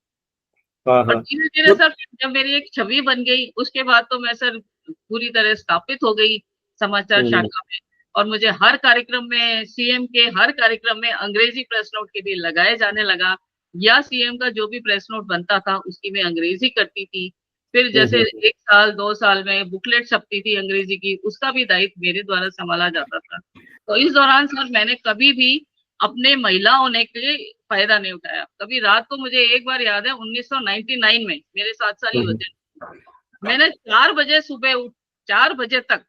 और धीरे धीरे सर जब मेरी एक छवि बन गई उसके बाद तो मैं सर पूरी तरह स्थापित हो गई समाचार शाखा में, और मुझे हर कार्यक्रम में, सीएम के हर कार्यक्रम में अंग्रेजी प्रेस नोट के भी लगाए जाने लगा, या सीएम का जो भी प्रेस नोट बनता था उसकी मैं अंग्रेजी करती थी। फिर जैसे 1 साल 2 साल में बुकलेट छपती थी अंग्रेजी की, उसका भी दायित्व मेरे द्वारा संभाला जाता था। तो इस दौरान सर मैंने कभी भी अपने महिला होने के लिए फायदा नहीं उठाया। कभी रात को मुझे एक बार याद है 1999 में, मेरे 7 साल ही होते, मैंने 4 बजे सुबह 4 बजे तक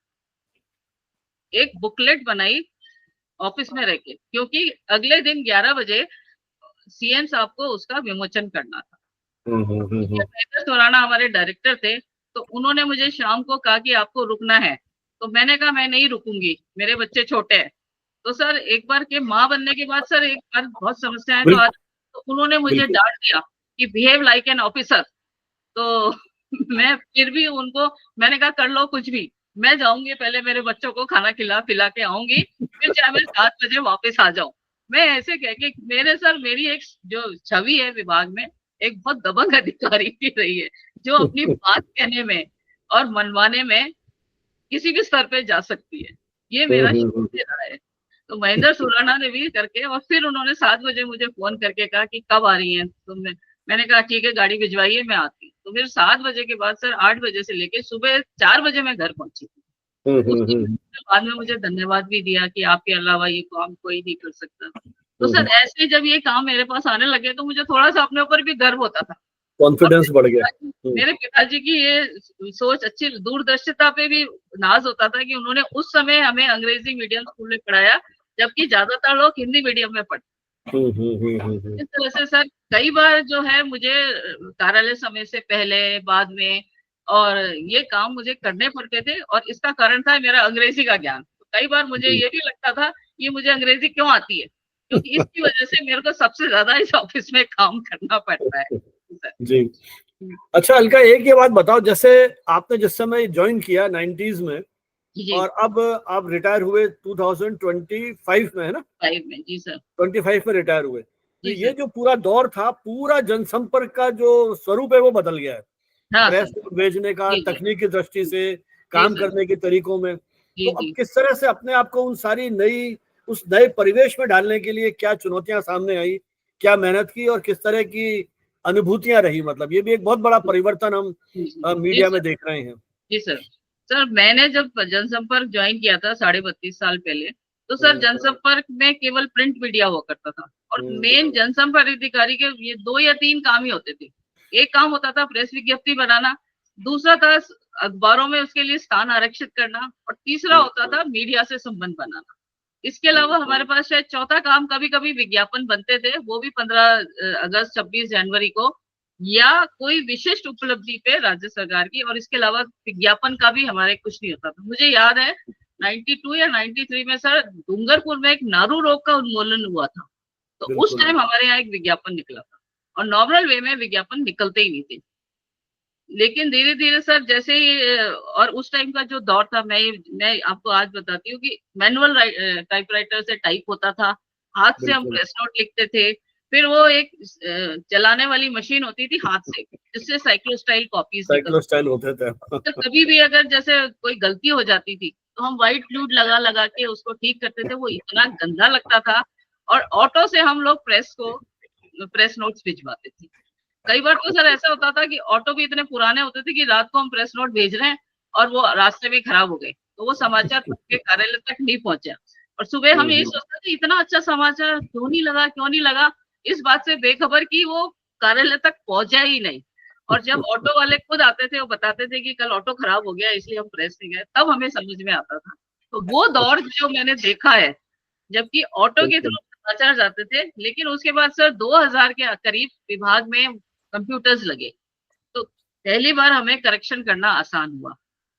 एक बुकलेट बनाई ऑफिस में रह के, क्योंकि अगले दिन 11 बजे सीएम साहब को उसका विमोचन करना था। महेंद्र सुराणा हमारे डायरेक्टर थे, तो उन्होंने मुझे शाम को कहा कि आपको रुकना है, तो मैंने कहा मैं नहीं रुकूंगी, मेरे बच्चे छोटे हैं। तो सर एक बार के माँ बनने के बाद सर एक बार बहुत समस्याएं तो उन्होंने मुझे डांट दिया कि बिहेव लाइक एन ऑफिसर। तो मैं फिर भी उनको मैंने कहा कर लो कुछ भी, मैं जाऊंगी, पहले मेरे बच्चों को खाना खिला पिला के आऊंगी, फिर चाहे मैं 7 बजे वापस आ जाऊं। मैं ऐसे कह के मेरी एक जो छवि है विभाग में, एक बहुत दबंग अधिकारी की रही है, जो अपनी बात कहने में और मनवाने में किसी भी स्तर पे जा सकती है, ये मेरा रहा है। तो महेंद्र सुराणा ने भी करके, और फिर उन्होंने 7 बजे मुझे फोन करके कहा कि कब आ रही हैं तुम। मैंने कहा ठीक है गाड़ी भिजवाइए मैं आती। तो फिर 7 बजे के बाद सर 8 बजे से लेके सुबह 4 बजे मैं घर पहुंची थी। बाद में मुझे धन्यवाद भी दिया कि आपके अलावा ये काम कोई नहीं कर सकता। तो सर ऐसे जब ये काम मेरे पास आने लगे तो मुझे थोड़ा सा अपने ऊपर भी गर्व होता था, कॉन्फिडेंस बढ़ गया। मेरे पिताजी की ये सोच अच्छी, दूरदर्शिता पे भी नाज होता था कि उन्होंने उस समय हमें अंग्रेजी मीडियम स्कूल में पढ़ाया, जबकि ज्यादातर लोग हिंदी मीडियम में पढ़ते। इस तरह से सर कई बार जो है मुझे कार्यालय समय से पहले बाद में और ये काम मुझे करने पड़ते थे, और इसका कारण था मेरा अंग्रेजी का ज्ञान। तो कई बार मुझे ये भी लगता था कि मुझे अंग्रेजी क्यों आती है, क्योंकि इसकी वजह से मेरे को सबसे ज्यादा इस ऑफिस में काम करना पड़ता है। जी अच्छा अलका, एक ये बात बताओ, जैसे आपने जिस समय ज्वाइन किया 90s में और अब आप रिटायर हुए 2025 में, है ना? 5 में। जी सर, 25 में रिटायर हुए। तो ये जो पूरा दौर था, पूरा जनसंपर्क का जो स्वरूप है वो बदल गया है। प्रेस भेजने का, तकनीकी दृष्टि से काम करने के तरीकों में। तो अब किस तरह से अपने आप को उस नए परिवेश में डालने के लिए क्या चुनौतियां सामने आई, क्या मेहनत की और किस तरह की अनुभूतियां रही? मतलब ये भी एक बहुत बड़ा परिवर्तन हम मीडिया में देख रहे हैं। जी सर। सर मैंने जब जनसंपर्क ज्वाइन किया था 32.5 साल पहले, तो सर जनसंपर्क में केवल प्रिंट मीडिया हुआ करता था और मेन जनसंपर्क अधिकारी के ये 2 या 3 काम ही होते थे। एक काम होता था प्रेस विज्ञप्ति बनाना, दूसरा था अखबारों में उसके लिए स्थान आरक्षित करना और तीसरा होता था मीडिया से संबंध बनाना। इसके अलावा हमारे पास शायद चौथा काम कभी कभी विज्ञापन बनते थे, वो भी 15 अगस्त 26 जनवरी को या कोई विशिष्ट उपलब्धि पे राज्य सरकार की, और इसके अलावा विज्ञापन का भी हमारे कुछ नहीं होता था। मुझे याद है 92 या 93 में सर डूंगरपुर में एक नारू रोग का उन्मूलन हुआ था, तो उस टाइम हमारे यहाँ एक विज्ञापन निकला था और नॉर्मल वे में विज्ञापन निकलते ही नहीं थे। लेकिन धीरे धीरे सर जैसे ही और उस टाइम का जो दौर था, मैं आपको आज बताती हूँ कि मैनुअल टाइपराइटर से टाइप होता था, हाथ से हम प्रेस नोट लिखते थे, फिर वो एक चलाने वाली मशीन होती थी हाथ से, जिससे साइक्लोस्टाइल कॉपीज होते थे। तो कभी भी अगर जैसे कोई गलती हो जाती थी तो हम व्हाइट ग्लू लगा लगा के उसको ठीक करते थे, वो इतना गंदा लगता था। और ऑटो से हम लोग प्रेस नोट्स भिजवाते थे। कई बार तो सर ऐसा होता था कि ऑटो भी इतने पुराने होते थे कि रात को हम प्रेस नोट भेज रहे हैं और वो रास्ते में खराब हो गए, तो वो समाचार के कार्यालय तक नहीं पहुंचा और सुबह हम यही सोचते थे इतना अच्छा समाचार क्यों नहीं लगा, इस बात से बेखबर कि वो कार्यालय तक पहुंचा ही नहीं। और जब ऑटो वाले खुद आते थे, वो बताते थे कि कल ऑटो खराब हो गया इसलिए हम प्रेस नहीं गए, तब हमें समझ में आता था। तो वो दौर जो मैंने देखा है, जबकि ऑटो के थ्रू समाचार जाते थे, लेकिन उसके बाद सर 2000 के करीब विभाग में कंप्यूटर्स लगे, तो पहली बार हमें करेक्शन करना आसान हुआ।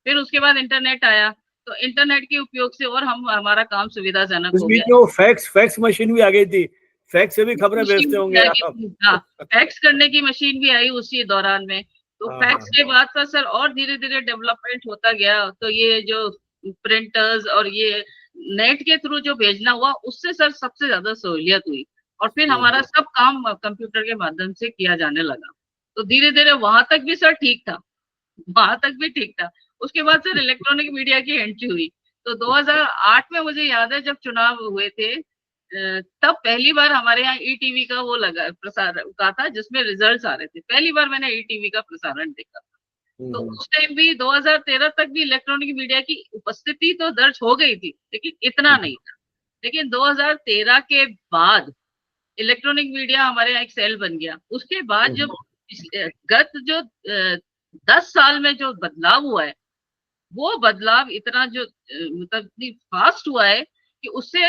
फिर उसके बाद इंटरनेट आया, तो इंटरनेट के उपयोग से और हमारा काम सुविधाजनक हो गया। फैक्स मशीन भी आ गई थी, फैक्स से भी खबरें भेजते होंगे आप। हाँ, फैक्स करने की मशीन भी आई उसी दौरान में। तो फैक्स के बाद का सर और धीरे धीरे डेवलपमेंट होता गया, तो ये जो प्रिंटर्स और ये नेट के थ्रू जो भेजना हुआ, उससे सर सबसे ज्यादा सहूलियत हुई और फिर हमारा सब काम कंप्यूटर के माध्यम से किया जाने लगा। तो धीरे धीरे वहां तक भी सर ठीक था, उसके बाद सर इलेक्ट्रॉनिक मीडिया की एंट्री हुई। तो 2008 में मुझे याद है जब चुनाव हुए थे, तब पहली बार हमारे यहाँ ईटीवी का वो लगा प्रसारण का था, जिसमें रिजल्ट्स आ रहे थे। पहली बार मैंने ईटीवी का प्रसारण देखा था। तो उस टाइम भी 2013 तक भी इलेक्ट्रॉनिक मीडिया की उपस्थिति तो दर्ज हो गई थी, लेकिन इतना नहीं था। लेकिन 2013 के बाद इलेक्ट्रॉनिक मीडिया हमारे यहाँ एक सेल बन गया। उसके बाद जो गत जो 10 साल में जो बदलाव हुआ है, वो बदलाव इतना जो मतलब फास्ट हुआ है कि उससे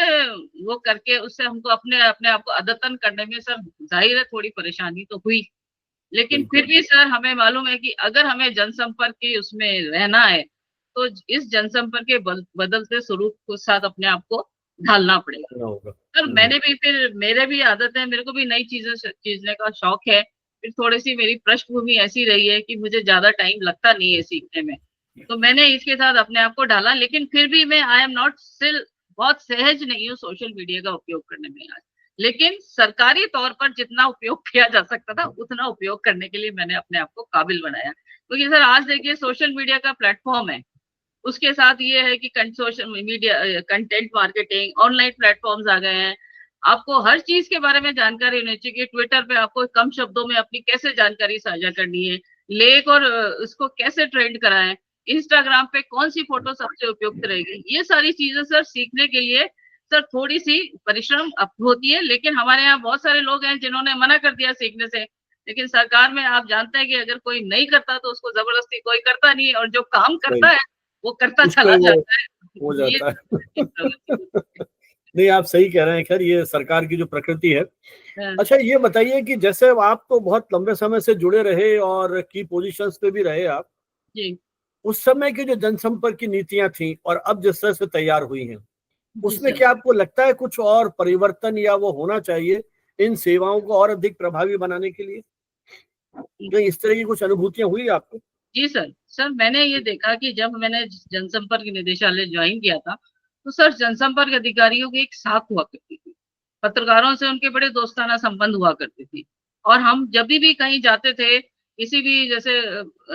वो करके उससे हमको अपने आप को अद्यतन करने में सर जाहिर है थोड़ी परेशानी तो हुई, लेकिन फिर भी सर हमें मालूम है कि अगर हमें जनसंपर्क के उसमें रहना है तो इस जनसंपर्क के बदलते स्वरूप के साथ अपने आप को ढालना पड़ेगा। सर मैंने भी फिर मेरे भी आदत है, मेरे को भी नई चीजें सीखने का शौक है। फिर थोड़ी सी मेरी पृष्ठभूमि ऐसी रही है कि मुझे ज्यादा टाइम लगता नहीं है सीखने में, तो मैंने इसके साथ अपने आप को ढाला। लेकिन फिर भी मैं आई एम नॉट स्टिल बहुत सहज नहीं हूँ सोशल मीडिया का उपयोग करने में आज, लेकिन सरकारी तौर पर जितना उपयोग किया जा सकता था उतना उपयोग करने के लिए मैंने अपने आप को काबिल बनाया। क्योंकि सर आज देखिए सोशल मीडिया का प्लेटफॉर्म है, उसके साथ ये है कि social media content marketing, online platforms आ गए हैं, आपको हर चीज के बारे में जानकारी होनी चाहिए। ट्विटर पे आपको कम शब्दों में अपनी कैसे जानकारी साझा करनी है, लेख और उसको कैसे ट्रेंड कराएं, इंस्टाग्राम पे कौन सी फोटो सबसे उपयुक्त रहेगी, ये सारी चीजें सर सीखने के लिए सर थोड़ी सी परिश्रम होती है। लेकिन हमारे यहाँ बहुत सारे लोग हैं जिन्होंने मना कर दिया सीखने से, लेकिन सरकार में आप जानते हैं कि अगर कोई नहीं करता तो उसको जबरदस्ती कोई करता नहीं, और जो काम करता है वो करता चला जाता है, हो जाता है। नहीं, आप सही कह रहे हैं। खैर ये सरकार की जो प्रकृति है। अच्छा ये बताइए कि जैसे आप तो बहुत लंबे समय से जुड़े रहे और की पोजीशंस पे भी रहे आप जी, उस समय की जो जनसंपर्क की नीतियां थी और अब जिस तरह से तैयार हुई हैं, उसमें क्या आपको लगता है कुछ और परिवर्तन या वो होना चाहिए इन सेवाओं को और अधिक प्रभावी बनाने के लिए? तो इस तरह की कुछ अनुभूतियां हुई आपको? जी सर मैंने ये देखा कि जब मैंने जनसंपर्क निदेशालय ज्वाइन किया था, तो सर जनसंपर्क अधिकारियों की एक साख हुआ करती थी, पत्रकारों से उनके बड़े दोस्ताना संबंध हुआ करते थे। और हम जब भी कहीं जाते थे, किसी भी जैसे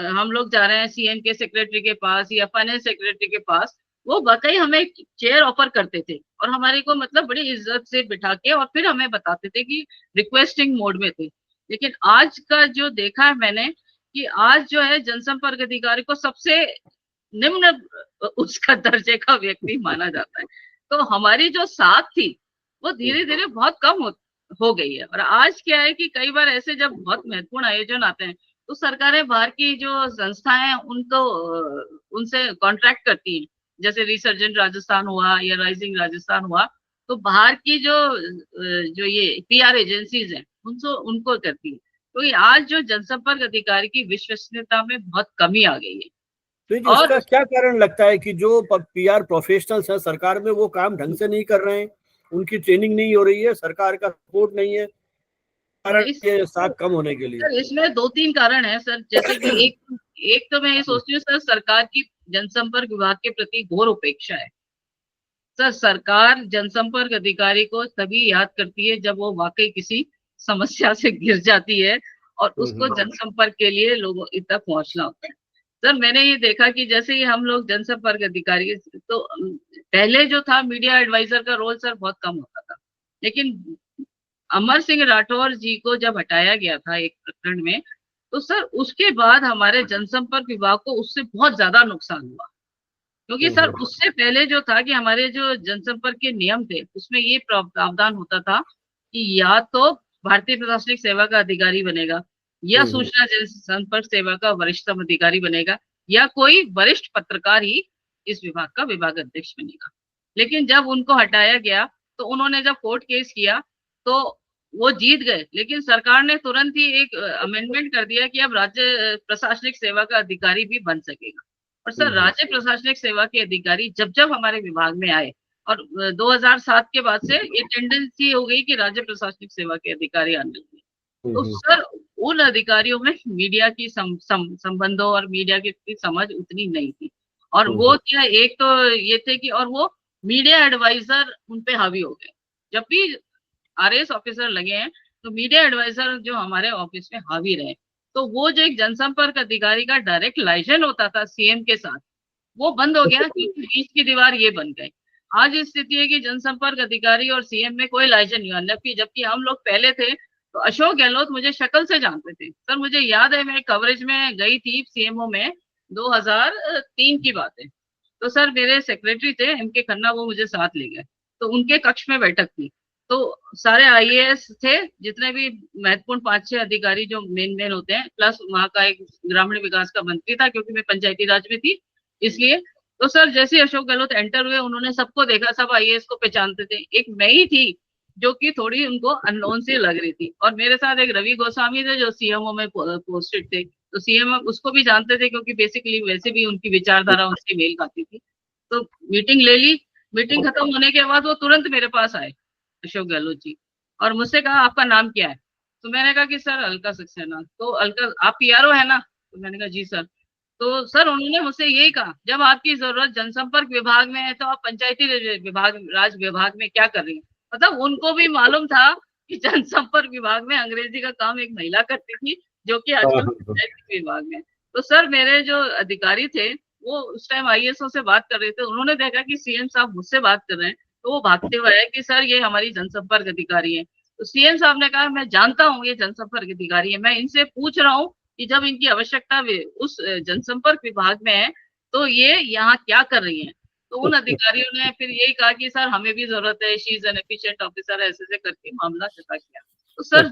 हम लोग जा रहे हैं सीएम के सेक्रेटरी के पास या फाइनेंस सेक्रेटरी के पास, वो वाकई हमें चेयर ऑफर करते थे और हमारे को मतलब बड़ी इज्जत से बिठा के और फिर हमें बताते थे कि रिक्वेस्टिंग मोड में थे। लेकिन आज का जो देखा है मैंने कि आज जो है जनसंपर्क अधिकारी को सबसे निम्न उसका दर्जे का व्यक्ति माना जाता है। तो हमारी जो साख थी वो धीरे धीरे बहुत कम हो गई है। और आज क्या है कि कई बार ऐसे जब बहुत महत्वपूर्ण आयोजन आते हैं तो सरकारें बाहर की जो संस्थाएं हैं उनको उनसे कॉन्ट्रैक्ट करती हैं। जैसे रिसर्जेंट राजस्थान हुआ या राइजिंग राजस्थान हुआ, तो बाहर की जो ये पीआर एजेंसीज हैं उनको उनको करती है। तो आज जो जनसंपर्क अधिकारी की विश्वसनीयता में बहुत कमी आ गई है। तो और इसका क्या कारण लगता है कि जो पीआर प्रोफेशनल्स हैं सरकार में वो काम ढंग से नहीं कर रहे हैं, उनकी ट्रेनिंग नहीं हो रही है, सरकार का सपोर्ट नहीं है, कारण ये साख कम होने के लिए? सर इसमें 2-3 कारण है सर। जैसे कि एक तो मैं ये सोचती हूँ सर, सरकार की जनसंपर्क विभाग के प्रति घोर उपेक्षा है। सर सरकार जनसंपर्क अधिकारी को तभी याद करती है जब वो वाकई किसी समस्या से घिर जाती है और उसको जनसंपर्क के लिए लोगों तक पहुंचना होता है। सर मैंने ये देखा कि जैसे ही हम लोग जनसंपर्क अधिकारी, तो पहले जो था मीडिया एडवाइजर का रोल सर बहुत कम होता था। लेकिन अमर सिंह राठौर जी को जब हटाया गया था एक प्रकरण में, तो सर उसके बाद हमारे जनसंपर्क विभाग को उससे बहुत ज्यादा नुकसान हुआ। क्योंकि सर उससे पहले जो था कि हमारे जो जनसंपर्क के नियम थे उसमें ये प्रावधान होता था कि या तो भारतीय प्रशासनिक सेवा का अधिकारी बनेगा या सूचना जनसंपर्क सेवा का वरिष्ठतम अधिकारी बनेगा या कोई वरिष्ठ पत्रकार ही इस विभाग का विभाग अध्यक्ष बनेगा। लेकिन जब उनको हटाया गया तो उन्होंने जब कोर्ट केस किया तो वो जीत गए, लेकिन सरकार ने तुरंत ही एक अमेंडमेंट कर दिया कि अब राज्य प्रशासनिक सेवा का अधिकारी भी बन सकेगा। और सर राज्य प्रशासनिक सेवा के अधिकारी जब जब हमारे विभाग में आए और 2007 के बाद से ये टेंडेंसी हो गई कि राज्य प्रशासनिक सेवा के अधिकारी आने लगे, तो सर उन अधिकारियों में मीडिया की संबंधों और मीडिया की समझ उतनी नहीं थी। और वो क्या, एक तो ये थे कि और वो मीडिया एडवाइजर उन पे हावी हो गए। जब भी आरएएस ऑफिसर लगे हैं तो मीडिया एडवाइजर जो हमारे ऑफिस में हावी रहे, तो वो जो एक जनसंपर्क अधिकारी का डायरेक्ट लाइजन होता था सीएम के साथ, वो बंद हो गया क्योंकि बीच की दीवार ये बन गई। आज स्थिति है कि जनसंपर्क अधिकारी और सीएम में कोई लाइजन नहीं है। जबकि हम लोग पहले थे तो अशोक गहलोत मुझे शक्ल से जानते थे सर। मुझे याद है मैं कवरेज में गई थी सीएमओ में, 2003 की बात है। तो सर मेरे सेक्रेटरी थे एम के खन्ना, वो मुझे साथ ले गए। तो उनके कक्ष में बैठक थी, तो सारे आईएएस थे, जितने भी महत्वपूर्ण 5-6 अधिकारी जो मेन होते हैं, प्लस वहां का एक ग्रामीण विकास का मंत्री था क्योंकि मैं पंचायती राज में थी इसलिए। तो सर जैसे अशोक गहलोत एंटर हुए उन्होंने सबको देखा, सब आईएएस को पहचानते थे। एक मैं ही थी जो कि थोड़ी उनको अननोन सी लग रही थी, और मेरे साथ एक रवि गोस्वामी थे जो सीएमओ में पोस्टेड थे। तो सीएम उसको भी जानते थे क्योंकि बेसिकली वैसे भी उनकी विचारधारा उसकी मेल खाती थी। तो मीटिंग ले ली। मीटिंग खत्म होने के बाद वो तुरंत मेरे पास आए अशोक गहलोत जी, और मुझसे कहा आपका नाम क्या है? तो मैंने कहा कि सर अलका सक्सेना। तो अलका आप पीआरओ है ना? तो मैंने कहा जी सर। तो सर उन्होंने मुझसे यही कहा, जब आपकी जरूरत जनसंपर्क विभाग में है तो आप पंचायती राज विभाग में क्या कर रही है? मतलब उनको भी मालूम था कि जनसंपर्क विभाग में अंग्रेजी का काम एक महिला करती थी जो कि आजकल पंचायती विभाग में। तो सर मेरे जो अधिकारी थे वो उस टाइम आईएएसओ से बात कर रहे थे, उन्होंने देखा कि सीएम साहब मुझसे बात कर रहे हैं तो वो भागते हुए आए कि सर ये हमारी जनसंपर्क अधिकारी है। तो सीएम साहब ने कहा मैं जानता हूँ ये जनसंपर्क अधिकारी है, मैं इनसे पूछ रहा हूँ कि जब इनकी आवश्यकता उस जनसंपर्क विभाग में है तो ये यहाँ क्या कर रही है? तो उन अधिकारियों ने फिर यही कहा कि सर हमें भी जरूरत है, she is an efficient officer, ऐसे करके मामला खत्म किया। तो सर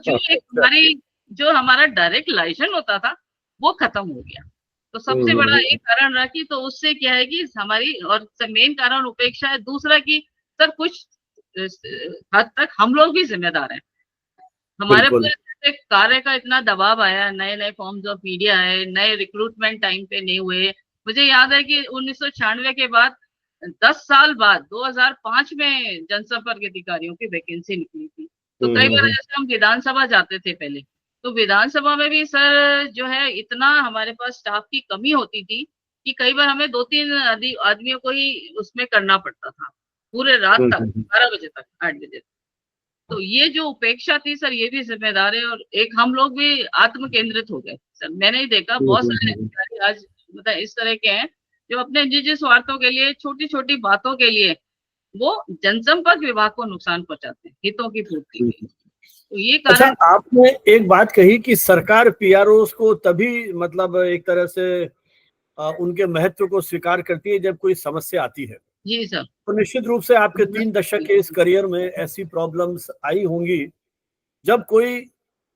जो हमारा डायरेक्ट लाइसेंस होता था वो खत्म हो गया। तो सबसे बड़ा एक कारण रहा कि, तो उससे क्या है कि हमारी, और मेन कारण उपेक्षा है। दूसरा कि सर कुछ हद तक हम लोग भी जिम्मेदार हैं। हमारे पूरे कार्य का इतना दबाव आया, नए नए फॉर्म्स ऑफ मीडिया है, नए रिक्रूटमेंट टाइम पे नहीं हुए। मुझे याद है कि 1996 के बाद 10 साल बाद 2005 में जनसंपर्क अधिकारियों की वैकेंसी निकली थी। तो कई बार जैसे हम विधानसभा जाते थे पहले, तो विधानसभा में भी सर जो है इतना हमारे पास स्टाफ की कमी होती थी कि कई बार हमें 2-3 आदमियों को ही उसमें करना पड़ता था पूरे रात तक, 12 बजे तक, 8 बजे तक। तो ये जो उपेक्षा थी सर ये भी जिम्मेदार है, और एक हम लोग भी आत्म केंद्रित हो गए सर। मैंने ही देखा बहुत सारे अधिकारी आज मतलब इस तरह के हैं जो अपने निजी स्वार्थों के लिए, छोटी छोटी बातों के लिए वो जनसंपर्क विभाग को नुकसान पहुंचाते हैं हितों की पूर्ति के लिए। तो ये अच्छा, कारण। आपने एक बात कही कि सरकार पीआरओस को तभी मतलब एक तरह से उनके महत्व को स्वीकार करती है जब कोई समस्या आती है। जी सर। तो निश्चित रूप से आपके 3 दशक के इस करियर में ऐसी प्रॉब्लम्स आई होंगी जब कोई,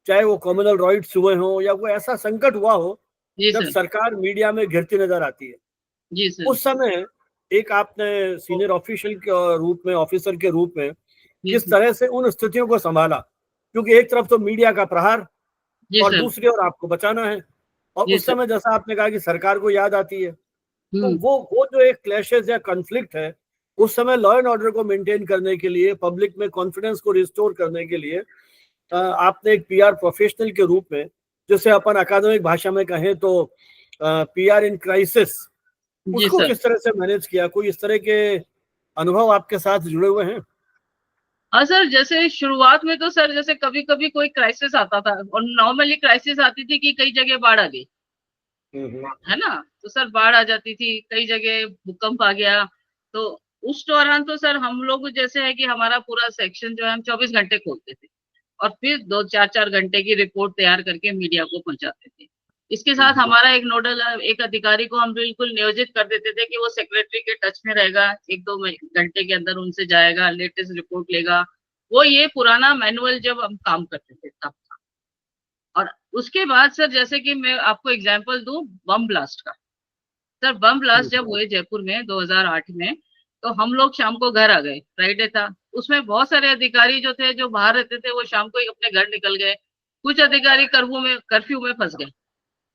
चाहे वो कम्युनल राइट्स हुए हों या कोई ऐसा संकट हुआ हो जी जब सर। सरकार मीडिया में घिरती नजर आती है। जी सर। उस समय एक आपने सीनियर ऑफिशियल के रूप में, ऑफिसर के रूप में जी किस सर। तरह से उन स्थितियों को संभाला, क्योंकि एक तरफ तो मीडिया का प्रहार जी और सर। दूसरी ओर आपको बचाना है, और जी उस सर। समय जैसा आपने कहा कि सरकार को याद आती है, तो हम्म। वो जो एक क्लैशेस या कॉन्फ्लिक्ट है, उस समय लॉ एंड ऑर्डर को मेंटेन करने के लिए, पब्लिक में कॉन्फिडेंस को रिस्टोर करने के लिए आपने एक पीआर प्रोफेशनल के रूप में, जिसे अपन अकादमिक भाषा में कहें तो पीआर इन क्राइसिस, जी उसको सर। किस तरह से मैनेज किया? कोई इस तरह के अनुभव आपके साथ जुड़े हुए हैं? हाँ सर, जैसे शुरुआत में तो सर जैसे कभी कभी कोई क्राइसिस आता था, और नॉर्मली क्राइसिस आती थी कि कई जगह बाढ़ आ गई, है ना, तो सर बाढ़ आ जाती थी, कई जगह भूकंप आ गया। तो उस दौरान तो सर हम लोग जैसे है कि हमारा पूरा सेक्शन जो है हम 24 घंटे खोलते थे, और फिर 2-4 घंटे की रिपोर्ट तैयार करके मीडिया को पहुंचाते थे। इसके साथ हमारा एक नोडल एक अधिकारी को हम बिल्कुल नियोजित कर देते थे कि वो सेक्रेटरी के टच में रहेगा, 1-2 घंटे के अंदर उनसे जाएगा, लेटेस्ट रिपोर्ट लेगा। वो ये पुराना मैनुअल जब हम काम करते थे तब। और उसके बाद सर जैसे कि मैं आपको एग्जांपल दूं बम ब्लास्ट का। सर बम ब्लास्ट जब हुए जयपुर में 2008 में, तो हम लोग शाम को घर आ गए, फ्राइडे था। उसमें बहुत सारे अधिकारी जो थे, जो बाहर रहते थे, वो शाम को ही अपने घर निकल गए। कुछ अधिकारी कर्फ्यू में फंस गए।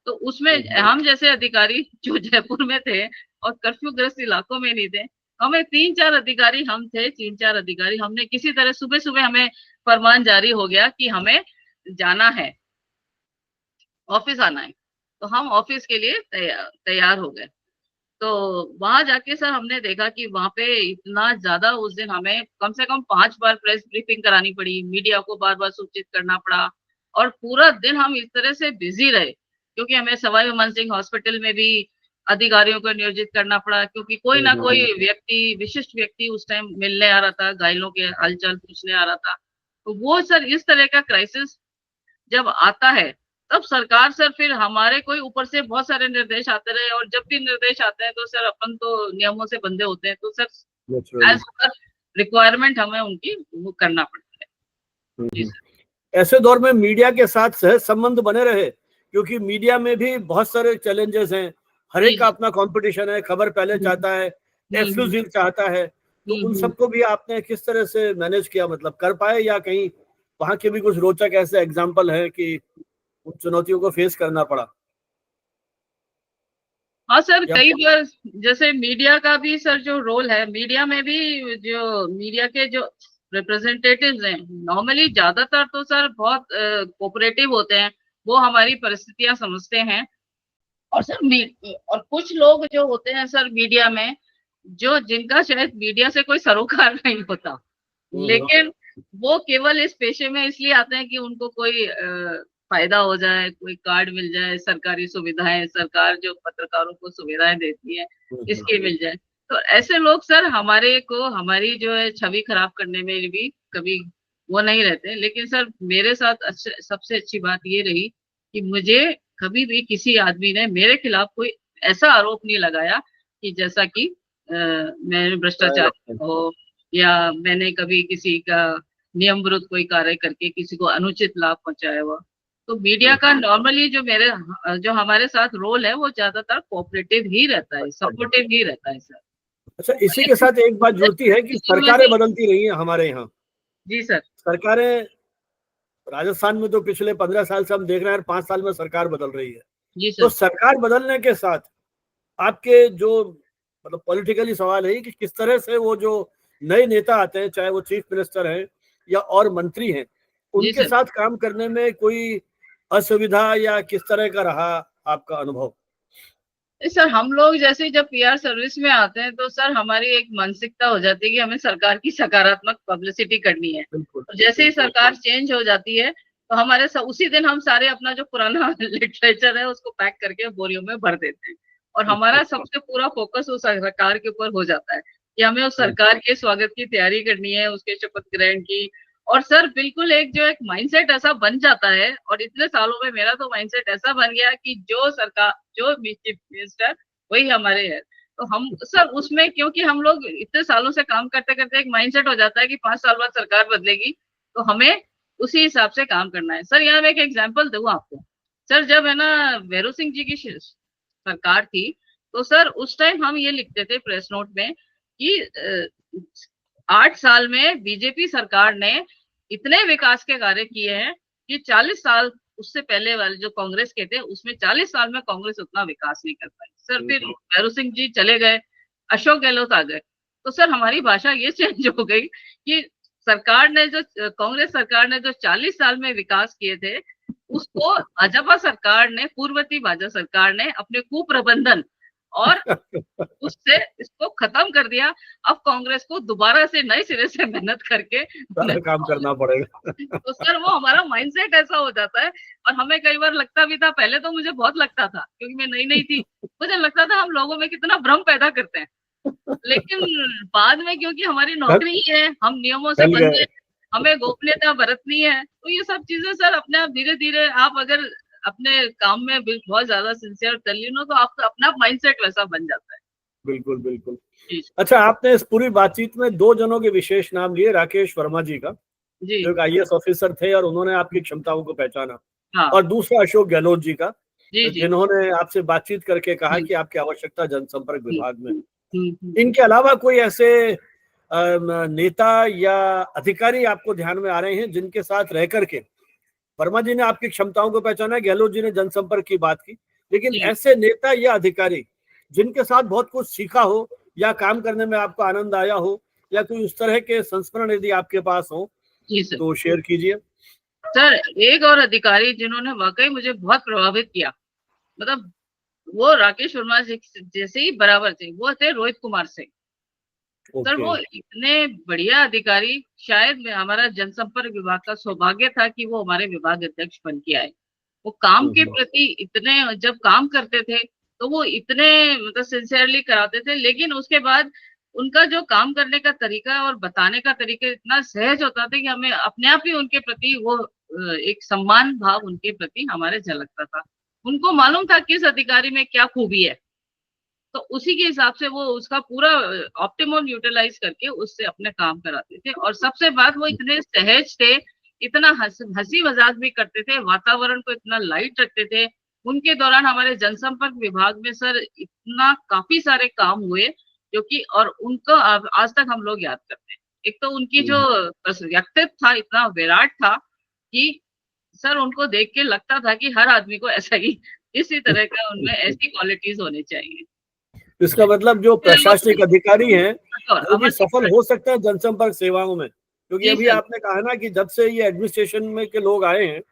तो उसमें हम जैसे अधिकारी जो जयपुर में थे और कर्फ्यू ग्रस्त इलाकों में नहीं थे, हमें 3-4 अधिकारी हम थे, 3-4 अधिकारी, हमने किसी तरह सुबह सुबह हमें फरमान जारी हो गया कि हमें जाना है, ऑफिस आना है। तो हम ऑफिस के लिए तैयार हो गए। तो वहां जाके सर हमने देखा कि वहां पे इतना ज्यादा उस दिन हमें कम से कम 5 बार प्रेस ब्रीफिंग करानी पड़ी, मीडिया को बार बार सूचित करना पड़ा, और पूरा दिन हम इस तरह से बिजी रहे, क्योंकि हमें सवाई मन सिंह हॉस्पिटल में भी अधिकारियों को नियोजित करना पड़ा, क्योंकि कोई ना कोई व्यक्ति, विशिष्ट व्यक्ति उस टाइम मिलने आ रहा था, घायलों के हालचाल पूछने आ रहा था। तो वो सर इस तरह का क्राइसिस जब आता है, तब सरकार सर फिर हमारे कोई ऊपर से बहुत सारे निर्देश आते रहे, और जब भी निर्देश आते हैं तो सर अपन तो नियमों से बंधे होते हैं, तो सर एज पर रिक्वायरमेंट हमें उनकी वो करना पड़ता है। जी सर। ऐसे दौर में मीडिया के साथ सहज संबंध बने रहे, क्योंकि मीडिया में भी बहुत सारे चैलेंजेस हैं, हर एक का अपना कंपटीशन है, खबर पहले चाहता है, एक्सक्लूसिव चाहता है, तो उन सबको भी आपने किस तरह से मैनेज किया, मतलब कर पाए, या कहीं वहां के भी कुछ रोचक ऐसे एग्जाम्पल है कि उन चुनौतियों को फेस करना पड़ा? हाँ सर, कई बार जैसे मीडिया का भी सर जो रोल है, मीडिया में भी जो मीडिया के जो रिप्रेजेंटेटिव्स हैं, नॉर्मली ज्यादातर तो सर बहुत कोऑपरेटिव होते हैं, वो हमारी परिस्थितियां समझते हैं। और सर और कुछ लोग जो होते हैं सर मीडिया में, जो जिनका शायद मीडिया से कोई सरोकार नहीं होता, लेकिन वो केवल इस पेशे में इसलिए आते हैं कि उनको कोई फायदा हो जाए, कोई कार्ड मिल जाए, सरकारी सुविधाएं, सरकार जो पत्रकारों को सुविधाएं देती है इसकी मिल जाए। तो ऐसे लोग सर हमारे को, हमारी जो है छवि खराब करने में भी कभी वो नहीं रहते। लेकिन सर मेरे साथ सबसे अच्छी बात ये रही कि मुझे कभी भी किसी आदमी ने मेरे खिलाफ कोई ऐसा आरोप नहीं लगाया कि जैसा कि मैंने भ्रष्टाचार हो, या मैंने कभी किसी का नियम विरुद्ध कोई कार्य करके किसी को अनुचित लाभ पहुंचाया हुआ। तो मीडिया का नॉर्मली जो हमारे साथ रोल है, वो ज्यादातर कोऑपरेटिव ही रहता है, सपोर्टिव ही रहता है सर। अच्छा, इसी के साथ एक बात जुड़ती है कि सरकारें बदलती रही हैं हमारे यहाँ। जी सर। सरकारें, राजस्थान में तो पिछले 15 साल से हम देख रहे हैं, 5 साल में सरकार बदल रही है। जी तो सर। सरकार बदलने के साथ आपके जो मतलब पॉलिटिकली सवाल है कि किस तरह से वो जो नए नेता आते हैं, चाहे वो चीफ मिनिस्टर हैं या और मंत्री हैं, जी उनके सर। साथ काम करने में कोई असुविधा या किस तरह का रहा आपका अनुभव? सर हम लोग जैसे जब पीआर सर्विस में आते हैं, तो सर हमारी एक मानसिकता हो जाती है कि हमें सरकार की सकारात्मक पब्लिसिटी करनी है। तो जैसे ही सरकार चेंज हो जाती है, तो हमारे उसी दिन हम सारे अपना जो पुराना लिटरेचर है उसको पैक करके बोरियों में भर देते हैं। और हमारा सबसे पूरा फोकस उस सरकार के ऊपर हो जाता है कि हमें उस सरकार के स्वागत की तैयारी करनी है, उसके शपथ ग्रहण की। और सर बिल्कुल एक माइंडसेट ऐसा बन जाता है, और इतने सालों में मेरा तो माइंडसेट ऐसा बन गया कि जो सरकार, जो चीफ मिनिस्टर, वही हमारे है। तो हम सर उसमें, क्योंकि हम लोग इतने सालों से काम करते करते एक माइंडसेट हो जाता है कि 5 साल बाद सरकार बदलेगी, तो हमें उसी हिसाब से काम करना है। सर यहाँ मैं एक एग्जाम्पल दूं आपको। सर जब है ना भैरों सिंह जी की सरकार थी, तो सर उस टाइम हम ये लिखते थे प्रेस नोट में कि 8 साल में बीजेपी सरकार ने इतने विकास के कार्य किए हैं कि 40 साल उससे पहले वाले जो कांग्रेस के थे, उसमें 40 साल में कांग्रेस उतना विकास नहीं कर पाई। सर फिर भैरों सिंह जी चले गए, अशोक गहलोत आ गए, तो सर हमारी भाषा ये चेंज हो गई कि सरकार ने जो, कांग्रेस सरकार ने जो 40 साल में विकास किए थे, उसको भाजपा सरकार ने, पूर्ववर्ती भाजपा सरकार ने अपने कुप्रबंधन और उससे इसको खत्म कर दिया। अब कांग्रेस को दोबारा से नए सिरे से मेहनत करके काम करना पड़ेगा। तो सर वो हमारा माइंडसेट ऐसा हो जाता है। और हमें कई बार लगता भी था, पहले तो मुझे बहुत लगता था क्योंकि मैं नई नई थी, मुझे लगता था हम लोगों में कितना भ्रम पैदा करते हैं, लेकिन बाद में क्योंकि हमारी नौकरी ही है, हम नियमों से बंधे हैं, हमें गोपनीयता बरतनी है, तो ये सब चीजें सर अपने आप धीरे धीरे, आप अगर अपने काम में बहुत ज्यादा सिंसियर तल्लीन हो तो आपका अपना माइंडसेट वैसा बन जाता है। बिल्कुल बिल्कुल। अच्छा, आपने इस पूरी बातचीत में 2 जनों के विशेष नाम लिए, राकेश वर्मा जी का, जो एक IAS ऑफिसर थे और उन्होंने आपकी क्षमताओं को पहचाना, और दूसरा अशोक गहलोत जी का, जिन्होंने आपसे बातचीत करके कहा कि आपकी आवश्यकता जनसंपर्क विभाग में। इनके अलावा कोई ऐसे नेता या अधिकारी आपको ध्यान में आ रहे हैं जिनके साथ रह करके वर्मा जी ने आपकी क्षमताओं को पहचाना, गहलोत जी ने जनसंपर्क की बात की, लेकिन ऐसे नेता या अधिकारी जिनके साथ बहुत कुछ सीखा हो या काम करने में आपको आनंद आया हो, या कोई उस तरह के संस्मरण यदि आपके पास हो तो शेयर कीजिए। सर एक और अधिकारी जिन्होंने वाकई मुझे बहुत प्रभावित किया, मतलब वो राकेश वर्मा जैसे ही बराबर थे, वो थे रोहित कुमार सिंह। सर वो इतने बढ़िया अधिकारी, शायद हमारा जनसंपर्क विभाग का सौभाग्य था कि वो हमारे विभाग अध्यक्ष बन के आए। वो काम के प्रति इतने, जब काम करते थे तो वो इतने मतलब सिंसियरली कराते थे, लेकिन उसके बाद उनका जो काम करने का तरीका और बताने का तरीका इतना सहज होता था कि हमें अपने आप ही उनके प्रति वो एक सम्मान भाव उनके प्रति हमारे झलकता था। उनको मालूम था किस अधिकारी में क्या खूबी है, तो उसी के हिसाब से वो उसका पूरा ऑप्टिमम यूटिलाइज करके उससे अपने काम कराते थे। और सबसे बात, वो इतने सहज थे, इतना हंसी मजाक भी करते थे, वातावरण को इतना लाइट रखते थे। उनके दौरान हमारे जनसंपर्क विभाग में सर इतना काफी सारे काम हुए जो कि, और उनको आज तक हम लोग याद करते हैं। एक तो उनकी जो व्यक्तित्व था इतना विराट था कि सर उनको देख के लगता था कि हर आदमी को ऐसा ही, इसी तरह का उनमें ऐसी क्वालिटीज होनी चाहिए। इसका मतलब जो प्रशासनिक अधिकारी हैं वो भी सफल हो सकते हैं जनसंपर्क सेवाओं में, क्योंकि अभी आपने कहा ना कि जब से ये एडमिनिस्ट्रेशन में के लोग आए हैं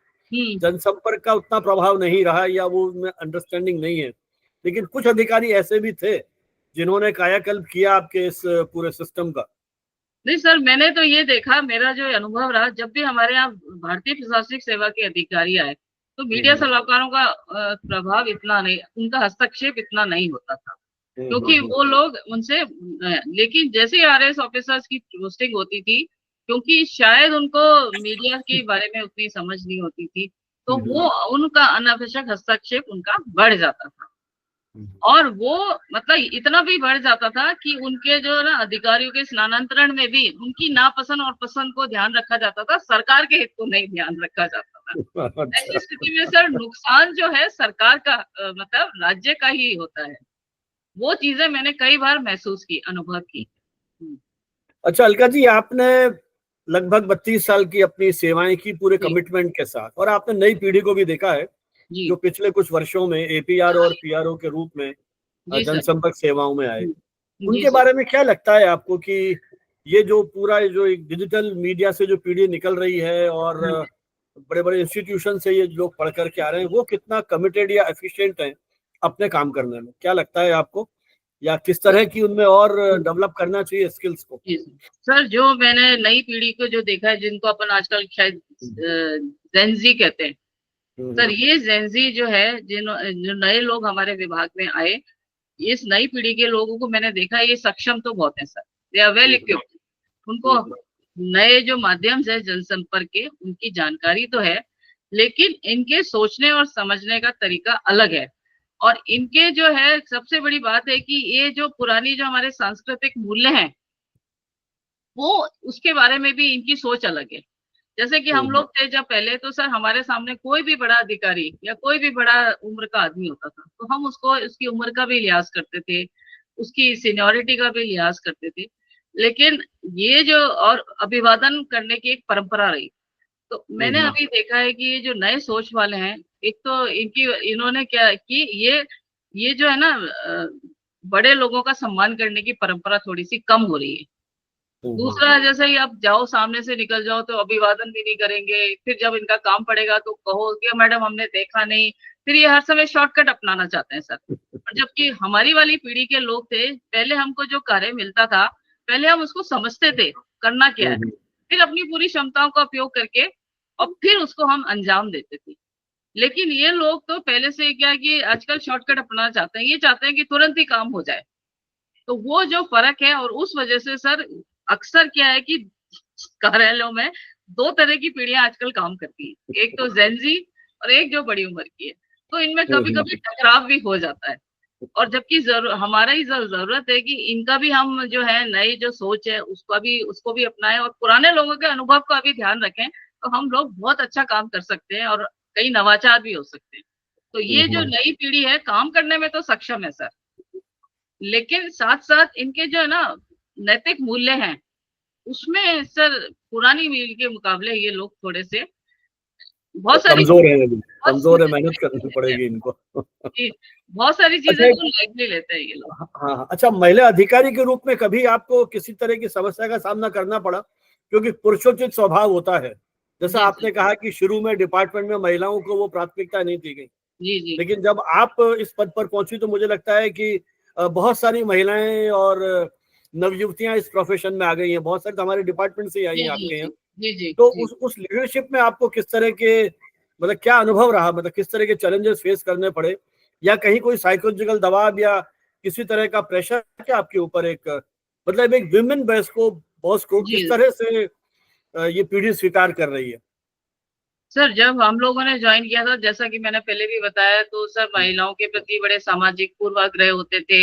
जनसंपर्क का उतना प्रभाव नहीं रहा या वो उनमें अंडरस्टैंडिंग नहीं है, लेकिन कुछ अधिकारी ऐसे भी थे जिन्होंने कायाकल्प किया आपके इस पूरे सिस्टम का। नहीं सर, मैंने तो ये देखा, मेरा जो अनुभव रहा, जब भी हमारे यहाँ भारतीय प्रशासनिक सेवा के अधिकारी आए तो मीडिया सलाहकारों का प्रभाव इतना नहीं, उनका हस्तक्षेप इतना नहीं होता था, क्योंकि वो लोग उनसे, लेकिन जैसे ही IAS ऑफिसर्स की पोस्टिंग होती थी, क्योंकि शायद उनको मीडिया के बारे में उतनी समझ नहीं होती थी, तो वो उनका अनावश्यक हस्तक्षेप उनका बढ़ जाता था। और वो मतलब इतना भी बढ़ जाता था कि उनके जो ना अधिकारियों के स्थानांतरण में भी उनकी नापसंद और पसंद को ध्यान रखा जाता था, सरकार के हित को नहीं ध्यान रखा जाता था। ऐसी स्थिति में सर नुकसान जो है सरकार का, मतलब राज्य का ही होता है। वो चीजें मैंने कई बार महसूस की, अनुभव की। अच्छा अलका जी, आपने लगभग 32 साल की अपनी सेवाएं की पूरे कमिटमेंट के साथ, और आपने नई पीढ़ी को भी देखा है जो पिछले कुछ वर्षों में APR और PRO के रूप में जनसंपर्क सेवाओं में आए। उनके बारे में क्या लगता है आपको कि ये जो पूरा जो एक डिजिटल मीडिया से जो पीढ़ी निकल रही है और बड़े बड़े इंस्टीट्यूशन से ये लोग पढ़ करके आ रहे हैं, वो कितना कमिटेड या एफिशिएंट है अपने काम करने में? क्या लगता है आपको, या किस तरह की उनमें और डेवलप करना चाहिए स्किल्स को? सर जो मैंने नई पीढ़ी को जो देखा है, जिनको अपन आजकल शायद जेनजी कहते हैं, सर ये जेनजी जो है, जो नए लोग हमारे विभाग में आए, इस नई पीढ़ी के लोगों को मैंने देखा ये सक्षम तो बहुत है sir, they are well equipped. उनको नए जो माध्यम है जनसंपर्क के, उनकी जानकारी तो है, लेकिन इनके सोचने और समझने का तरीका अलग है। और इनके जो है सबसे बड़ी बात है कि ये जो पुरानी जो हमारे सांस्कृतिक मूल्य हैं, वो उसके बारे में भी इनकी सोच अलग है। जैसे कि हम लोग थे जब पहले, तो सर हमारे सामने कोई भी बड़ा अधिकारी या कोई भी बड़ा उम्र का आदमी होता था तो हम उसको उसकी उम्र का भी लिहाज करते थे, उसकी सीनियोरिटी का भी लिहाज करते थे। लेकिन ये जो और अभिवादन करने की एक परंपरा रही, तो मैंने अभी देखा है कि ये जो नए सोच वाले हैं, एक तो इन्होंने क्या कि ये जो है ना, बड़े लोगों का सम्मान करने की परंपरा थोड़ी सी कम हो रही है। दूसरा, जैसे ही आप जाओ, सामने से निकल जाओ तो अभिवादन भी नहीं करेंगे, फिर जब इनका काम पड़ेगा तो कहो कि मैडम हमने देखा नहीं, फिर ये हर समय शॉर्टकट अपनाना चाहते हैं सर। जबकि हमारी वाली पीढ़ी के लोग थे, पहले हमको जो कार्य मिलता था, पहले हम उसको समझते थे करना क्या है, फिर अपनी पूरी क्षमताओं का उपयोग करके और फिर उसको हम अंजाम देते थे। लेकिन ये लोग तो पहले से क्या कि आजकल शॉर्टकट अपनाना चाहते हैं, ये चाहते हैं कि तुरंत ही काम हो जाए। तो वो जो फर्क है, और उस वजह से सर अक्सर क्या है कि कार्यालयों में दो तरह की पीढ़ियां आजकल काम करती है, एक तो जेनजी और एक जो बड़ी उम्र की है। तो इनमें कभी कभी टकराव भी हो जाता है, और जबकि हमारा ही जरूरत है कि इनका भी हम जो है नई जो सोच है उसको भी अपनाएं, और पुराने लोगों के अनुभव का भी ध्यान रखें, तो हम लोग बहुत अच्छा काम कर सकते हैं और कई नवाचार भी हो सकते हैं। तो ये जो नई पीढ़ी है काम करने में तो सक्षम है सर, लेकिन साथ साथ इनके जो है ना नैतिक मूल्य हैं, उसमें सर पुरानी पीढ़ी के मुकाबले ये लोग थोड़े से बहुत सारी कमजोर है, मेहनत करनी पड़ेगी इनको। बहुत सारी चीजें तो लाइटली लेते हैं ये लोग। हाँ, अच्छा, महिला अधिकारी के रूप में कभी आपको किसी तरह की समस्या का सामना करना पड़ा? क्योंकि पुरुषोचित स्वभाव होता है, जैसा आपने कहा कि शुरू में डिपार्टमेंट में महिलाओं को वो प्राथमिकता नहीं दी गई, लेकिन जब आप इस पद पर पहुंची तो मुझे लगता है कि बहुत सारी महिलाएं और नवयुवतियां इस प्रोफेशन में आ गई हैं, बहुत सारी तो हमारे डिपार्टमेंट से आई हैं आपके यहाँ। तो उस लीडरशिप में आपको किस तरह के, मतलब क्या अनुभव रहा, मतलब किस तरह के चैलेंजेस फेस करने पड़े, या कहीं कोई साइकोलॉजिकल दबाव या किसी तरह का प्रेशर क्या आपके ऊपर, एक मतलब एक विमेन बॉस को किस तरह से ये पीढ़ी स्वीकार कर रही है? सर जब हम लोगों ने ज्वाइन किया था, जैसा कि मैंने पहले भी बताया, तो सर महिलाओं के प्रति बड़े सामाजिक पूर्वाग्रह होते थे।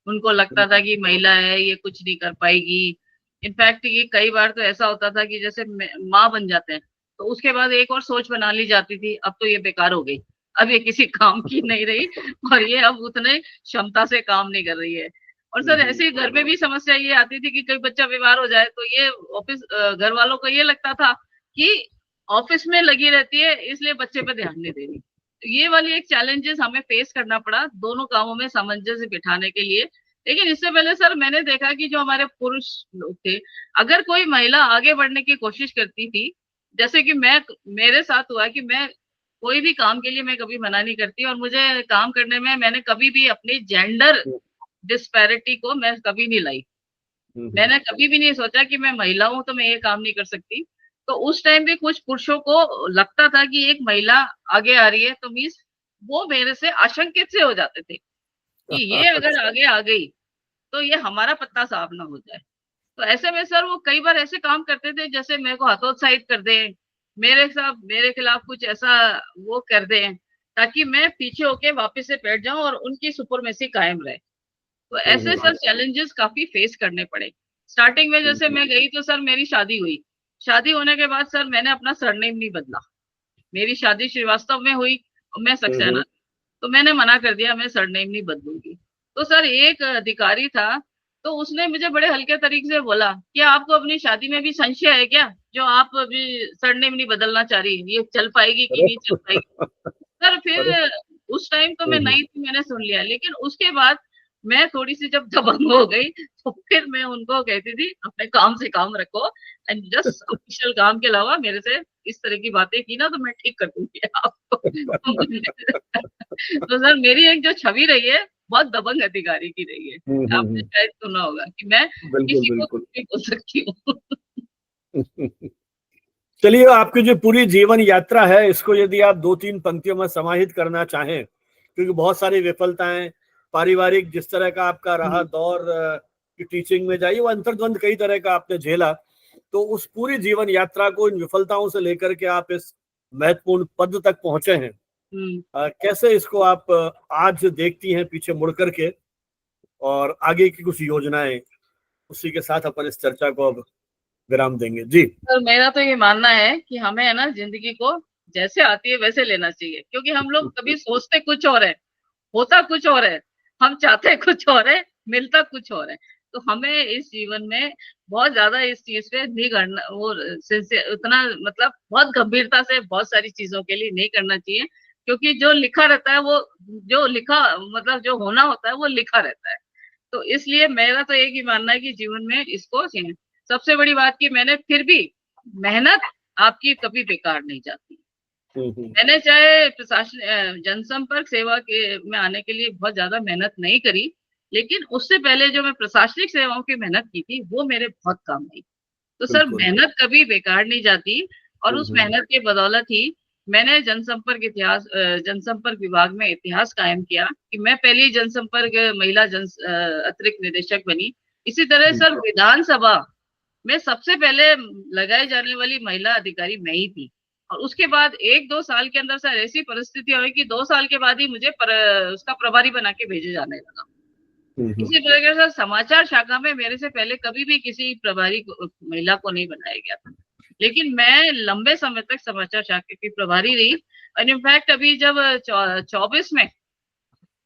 उनको लगता था कि महिला है, ये कुछ नहीं कर पाएगी। इनफैक्ट ये कई बार तो ऐसा होता था कि जैसे माँ बन जाते हैं तो उसके बाद एक और सोच बना ली जाती थी, अब तो ये बेकार हो गई, अब ये किसी काम की नहीं रही और ये अब उतने क्षमता से काम नहीं कर रही है। और सर ऐसे घर में भी समस्या ये आती थी कि कोई बच्चा बीमार हो जाए तो ये ऑफिस घर वालों को ये लगता था कि ऑफिस में लगी रहती है इसलिए बच्चे पे ध्यान नहीं दे रही। तो ये वाली एक चैलेंजेस हमें फेस करना पड़ा दोनों कामों में सामंजस्य बिठाने के लिए। लेकिन इससे पहले सर मैंने देखा कि जो हमारे पुरुष लोग थे, अगर कोई महिला आगे बढ़ने की कोशिश करती थी, जैसे कि मेरे साथ हुआ कि मैं कोई भी काम के लिए मैं कभी मना नहीं करती, और मुझे काम करने में मैंने कभी भी अपनी जेंडर डिस्पैरिटी को मैं कभी नहीं लाई। मैंने कभी भी नहीं सोचा कि मैं महिला हूं तो मैं ये काम नहीं कर सकती। तो उस टाइम भी कुछ पुरुषों को लगता था कि एक महिला आगे आ रही है तो मीन्स वो मेरे से आशंकित से हो जाते थे कि ये अगर आगे आ गई तो ये हमारा पत्ता साफ ना हो जाए। तो ऐसे में सर वो कई बार ऐसे काम करते थे जैसे मेरे को हतोत्साहित कर दे, मेरे खिलाफ कुछ ऐसा वो कर दे ताकि मैं पीछे होके वापस से बैठ जाऊं और उनकी सुपरमेसी कायम रहे। तो ऐसे सर चैलेंजेस काफी फेस करने पड़े। स्टार्टिंग में जैसे मैं गई तो सर मेरी शादी हुई, शादी होने के बाद सर मैंने अपना सरनेम नहीं बदला। मेरी शादी श्रीवास्तव में हुई और मैं सक्सेना, तो मैंने मना कर दिया मैं सरनेम नहीं बदलूंगी। तो सर एक अधिकारी था तो उसने मुझे बड़े हल्के तरीके से बोला क्या आपको अपनी शादी में भी संशय है क्या, जो आप अभी सरनेम नहीं बदलना चाह रही, ये चल पाएगी कि नहीं चल पाएगी। सर फिर उस टाइम तो मैं नई थी, मैंने सुन लिया, लेकिन उसके बाद मैं थोड़ी सी जब दबंग हो गई तो फिर मैं उनको कहती थी अपने काम से काम रखो, एंड जस्ट ऑफिशियल काम के अलावा मेरे से इस तरह की बातें की ना तो मैं ठीक कर दूंगी आपको। तो सर मेरी एक जो छवि रही है बहुत दबंग अधिकारी की रही है। आपने शायद सुना होगा कि मैं किसी को कुछ भी बोल सकती हूँ। चलिए, आपकी जो पूरी जीवन यात्रा है इसको यदि आप 2-3 पंक्तियों में समाहित करना चाहें, क्योंकि बहुत सारी विफलताएं पारिवारिक जिस तरह का आपका रहा दौर की टीचिंग में जाइए, वो अंतर्द्वंद कई तरह का आपने झेला, तो उस पूरी जीवन यात्रा को इन विफलताओं से लेकर के आप इस महत्वपूर्ण पद तक पहुंचे हैं, कैसे इसको आप आज देखती हैं पीछे मुड़ करके, और आगे की कुछ योजनाएं, उसी के साथ अपन इस चर्चा को अब विराम देंगे जी। सर मेरा तो ये मानना है कि हमें है ना जिंदगी को जैसे आती है वैसे लेना चाहिए, क्योंकि हम लोग कभी सोचते कुछ और है, होता कुछ और है, हम चाहते कुछ और है, मिलता कुछ और है। तो हमें इस जीवन में बहुत ज्यादा इस चीज पे नहीं करना, वो उतना मतलब बहुत गंभीरता से बहुत सारी चीजों के लिए नहीं करना चाहिए, क्योंकि जो लिखा रहता है वो, जो लिखा मतलब जो होना होता है वो लिखा रहता है। तो इसलिए मेरा तो एक ही मानना है कि जीवन में इसको चाहिए। सबसे बड़ी बात कि मैंने फिर भी मेहनत आपकी कभी बेकार नहीं जाती। मैंने चाहे प्रशासन जनसंपर्क सेवा के में आने के लिए बहुत ज्यादा मेहनत नहीं करी, लेकिन उससे पहले जो मैं प्रशासनिक सेवाओं की मेहनत की थी वो मेरे बहुत काम आई। तो सर मेहनत कभी बेकार नहीं जाती, और उस मेहनत के बदौलत ही मैंने जनसंपर्क विभाग में इतिहास कायम किया कि मैं पहली जनसंपर्क महिला अतिरिक्त निदेशक बनी। इसी तरह सर विधानसभा में सबसे पहले लगाए जाने वाली महिला अधिकारी मैं ही थी, और उसके बाद 1-2 साल के अंदर सर ऐसी परिस्थिति हुई कि 2 साल के बाद ही मुझे उसका प्रभारी बना के भेजे जाने लगा। इसी प्रकार से समाचार शाखा में मेरे से पहले कभी भी किसी प्रभारी महिला को नहीं बनाया गया था, लेकिन मैं लंबे समय तक समाचार शाखा की प्रभारी रही। और इनफैक्ट अभी जब 24 में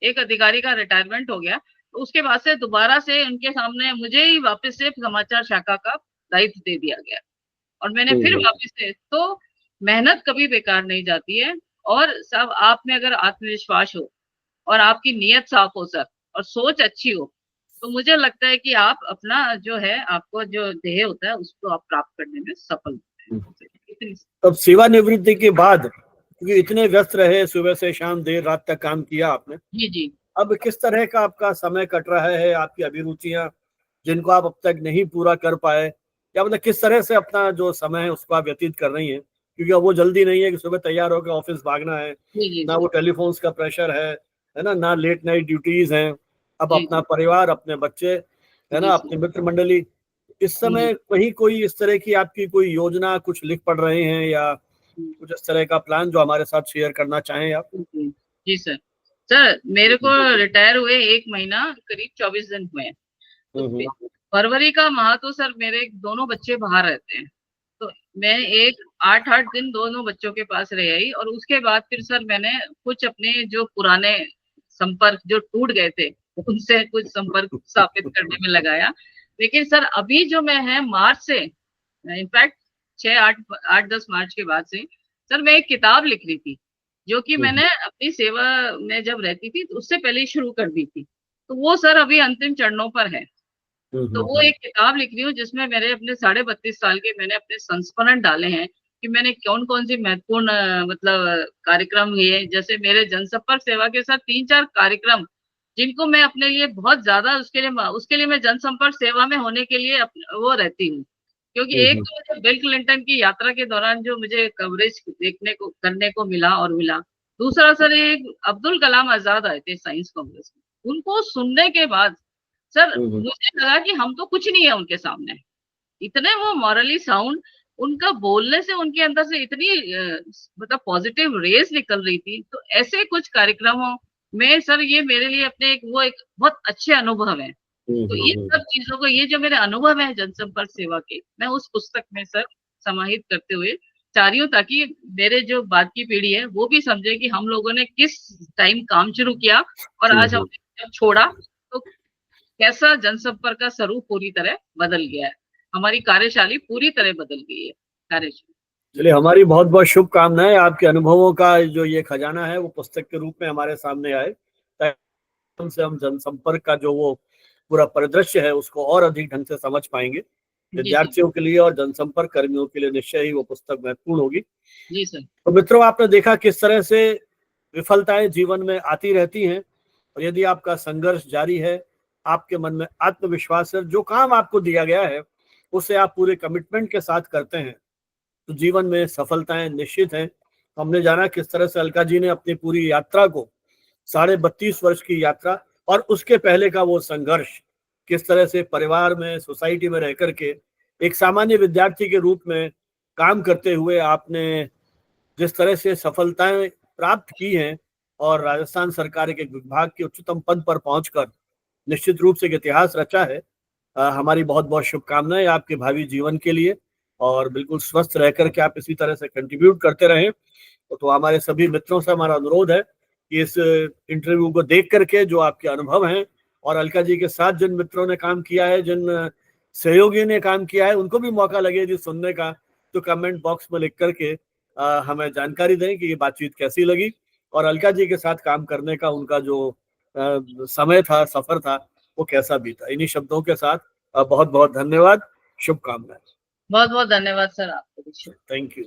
एक अधिकारी का रिटायरमेंट हो गया, तो उसके बाद से दोबारा से उनके सामने मुझे ही वापस से समाचार शाखा का दायित्व दे दिया गया, और मैंने फिर वापस से। तो मेहनत कभी बेकार नहीं जाती है, और सब आप में अगर आत्मविश्वास हो और आपकी नीयत साफ हो सर, और सोच अच्छी हो, तो मुझे लगता है कि आप अपना जो है, आपको जो ध्येय होता है उसको आप प्राप्त करने में सफल होते हैं। अब सेवानिवृत्ति के बाद, क्योंकि इतने व्यस्त रहे, सुबह से शाम देर रात तक काम किया आपने, जी, अब किस तरह का आपका समय कट रहा है, आपकी अभिरुचियां जिनको आप अब तक नहीं पूरा कर पाए, या मतलब किस तरह से अपना जो समय है उसको आप व्यतीत कर रही हैं, क्योंकि अब वो जल्दी नहीं है कि सुबह तैयार होकर ऑफिस भागना है, ना वो टेलीफोन्स का प्रेशर है ना लेट नाइट ड्यूटीज हैं, अब अपना परिवार, अपने बच्चे, है ना, अपने मित्र मंडली, इस समय कहीं कोई इस तरह की आपकी कोई योजना कुछ लिख पढ़ रहे हैं, या कुछ इस तरह का प्लान जो हमारे साथ शेयर करना चाहें आप? जी सर मेरे को रिटायर हुए 1 महीना करीब 24 दिन हुए हैं। तो फरवरी का माह तो सर मेरे दोनों बच्चे बाहर रहते हैं, तो मैं 8-8 दिन दोनों बच्चों के पास रह आई, और उसके बाद फिर सर मैंने कुछ अपने जो पुराने संपर्क जो टूट गए थे उनसे कुछ संपर्क स्थापित करने में लगाया। लेकिन सर अभी जो मैं है मार्च से, इनफैक्ट 6-8-10 मार्च के बाद से सर मैं एक किताब लिख रही थी, जो कि मैंने अपनी सेवा में जब रहती थी तो उससे पहले ही शुरू कर दी थी। तो वो सर अभी अंतिम चरणों पर है। तो वो एक किताब लिख रही हूँ जिसमें मेरे अपने 32.5 साल के मैंने अपने संस्मरण डाले हैं कि मैंने कौन सी महत्वपूर्ण मतलब कार्यक्रम हुए। जैसे मेरे जनसंपर्क सेवा के साथ 3-4 कार्यक्रम जिनको मैं अपने लिए बहुत ज्यादा उसके लिए मैं जनसंपर्क सेवा में होने के लिए वो रहती हूँ। क्योंकि एक तो मुझे बिल क्लिंटन की यात्रा के दौरान जो मुझे कवरेज करने को मिला, दूसरा सर एक अब्दुल कलाम आजाद आए थे साइंस कांग्रेस में, उनको सुनने के बाद सर मुझे लगा कि हम तो कुछ नहीं है उनके सामने। इतने वो मॉरली साउंड, उनका बोलने से उनके अंदर से इतनी मतलब पॉजिटिव रेस निकल रही थी। तो ऐसे कुछ कार्यक्रमों में सर ये मेरे लिए अपने एक बहुत अच्छे अनुभव है। तो इन सब चीजों को, ये जो मेरे अनुभव है जनसंपर्क सेवा के, मैं उस पुस्तक में सर समाहित करते हुए चाह रही हूँ, ताकि मेरे जो बाद की पीढ़ी है वो भी समझे कि हम लोगों ने किस टाइम काम शुरू किया और आज हमने छोड़ा, तो कैसा जनसंपर्क का स्वरूप पूरी तरह बदल गया है, हमारी कार्यशैली पूरी तरह बदल गई है कार्यशैली। चलिए, हमारी बहुत बहुत शुभकामनाएं, आपके अनुभवों का जो ये खजाना है वो पुस्तक के रूप में हमारे सामने आए, ताकि हमसे हम जनसंपर्क का जो वो पूरा परिदृश्य है उसको और अधिक ढंग से समझ पाएंगे। विद्यार्थियों के लिए और जनसंपर्क कर्मियों के लिए निश्चय ही वो पुस्तक महत्वपूर्ण होगी। जी सर। तो मित्रों, आपने देखा किस तरह से विफलताएं जीवन में आती रहती हैं, और यदि आपका संघर्ष जारी है, आपके मन में आत्मविश्वास है, जो काम आपको दिया गया है उसे आप पूरे कमिटमेंट के साथ करते हैं, तो जीवन में सफलताएं निश्चित हैं। हमने जाना किस तरह से अलका जी ने अपनी पूरी यात्रा को, 32.5 वर्ष की यात्रा और उसके पहले का वो संघर्ष, किस तरह से परिवार में, सोसाइटी में रह करके एक सामान्य विद्यार्थी के रूप में काम करते हुए आपने जिस तरह से सफलताएं प्राप्त की हैं और राजस्थान सरकार के विभाग के उच्चतम पद पर पहुंचकर निश्चित रूप से एक इतिहास रचा है। हमारी बहुत बहुत शुभकामनाएं आपके भावी जीवन के लिए, और बिल्कुल स्वस्थ रह करके आप इसी तरह से कंट्रीब्यूट करते रहें। तो हमारे सभी मित्रों से हमारा अनुरोध है कि इस इंटरव्यू को देख करके जो आपके अनुभव हैं और अलका जी के साथ जिन मित्रों ने काम किया है, जिन सहयोगियों ने काम किया है, उनको भी मौका लगे जी सुनने का, तो कमेंट बॉक्स में लिख करके हमें जानकारी दें कि ये बातचीत कैसी लगी और अलका जी के साथ काम करने का उनका जो समय था, सफर था, वो कैसा बीता। इन्हीं शब्दों के साथ बहुत बहुत धन्यवाद, शुभकामनाएं। बहुत बहुत धन्यवाद सर आपको। Thank you.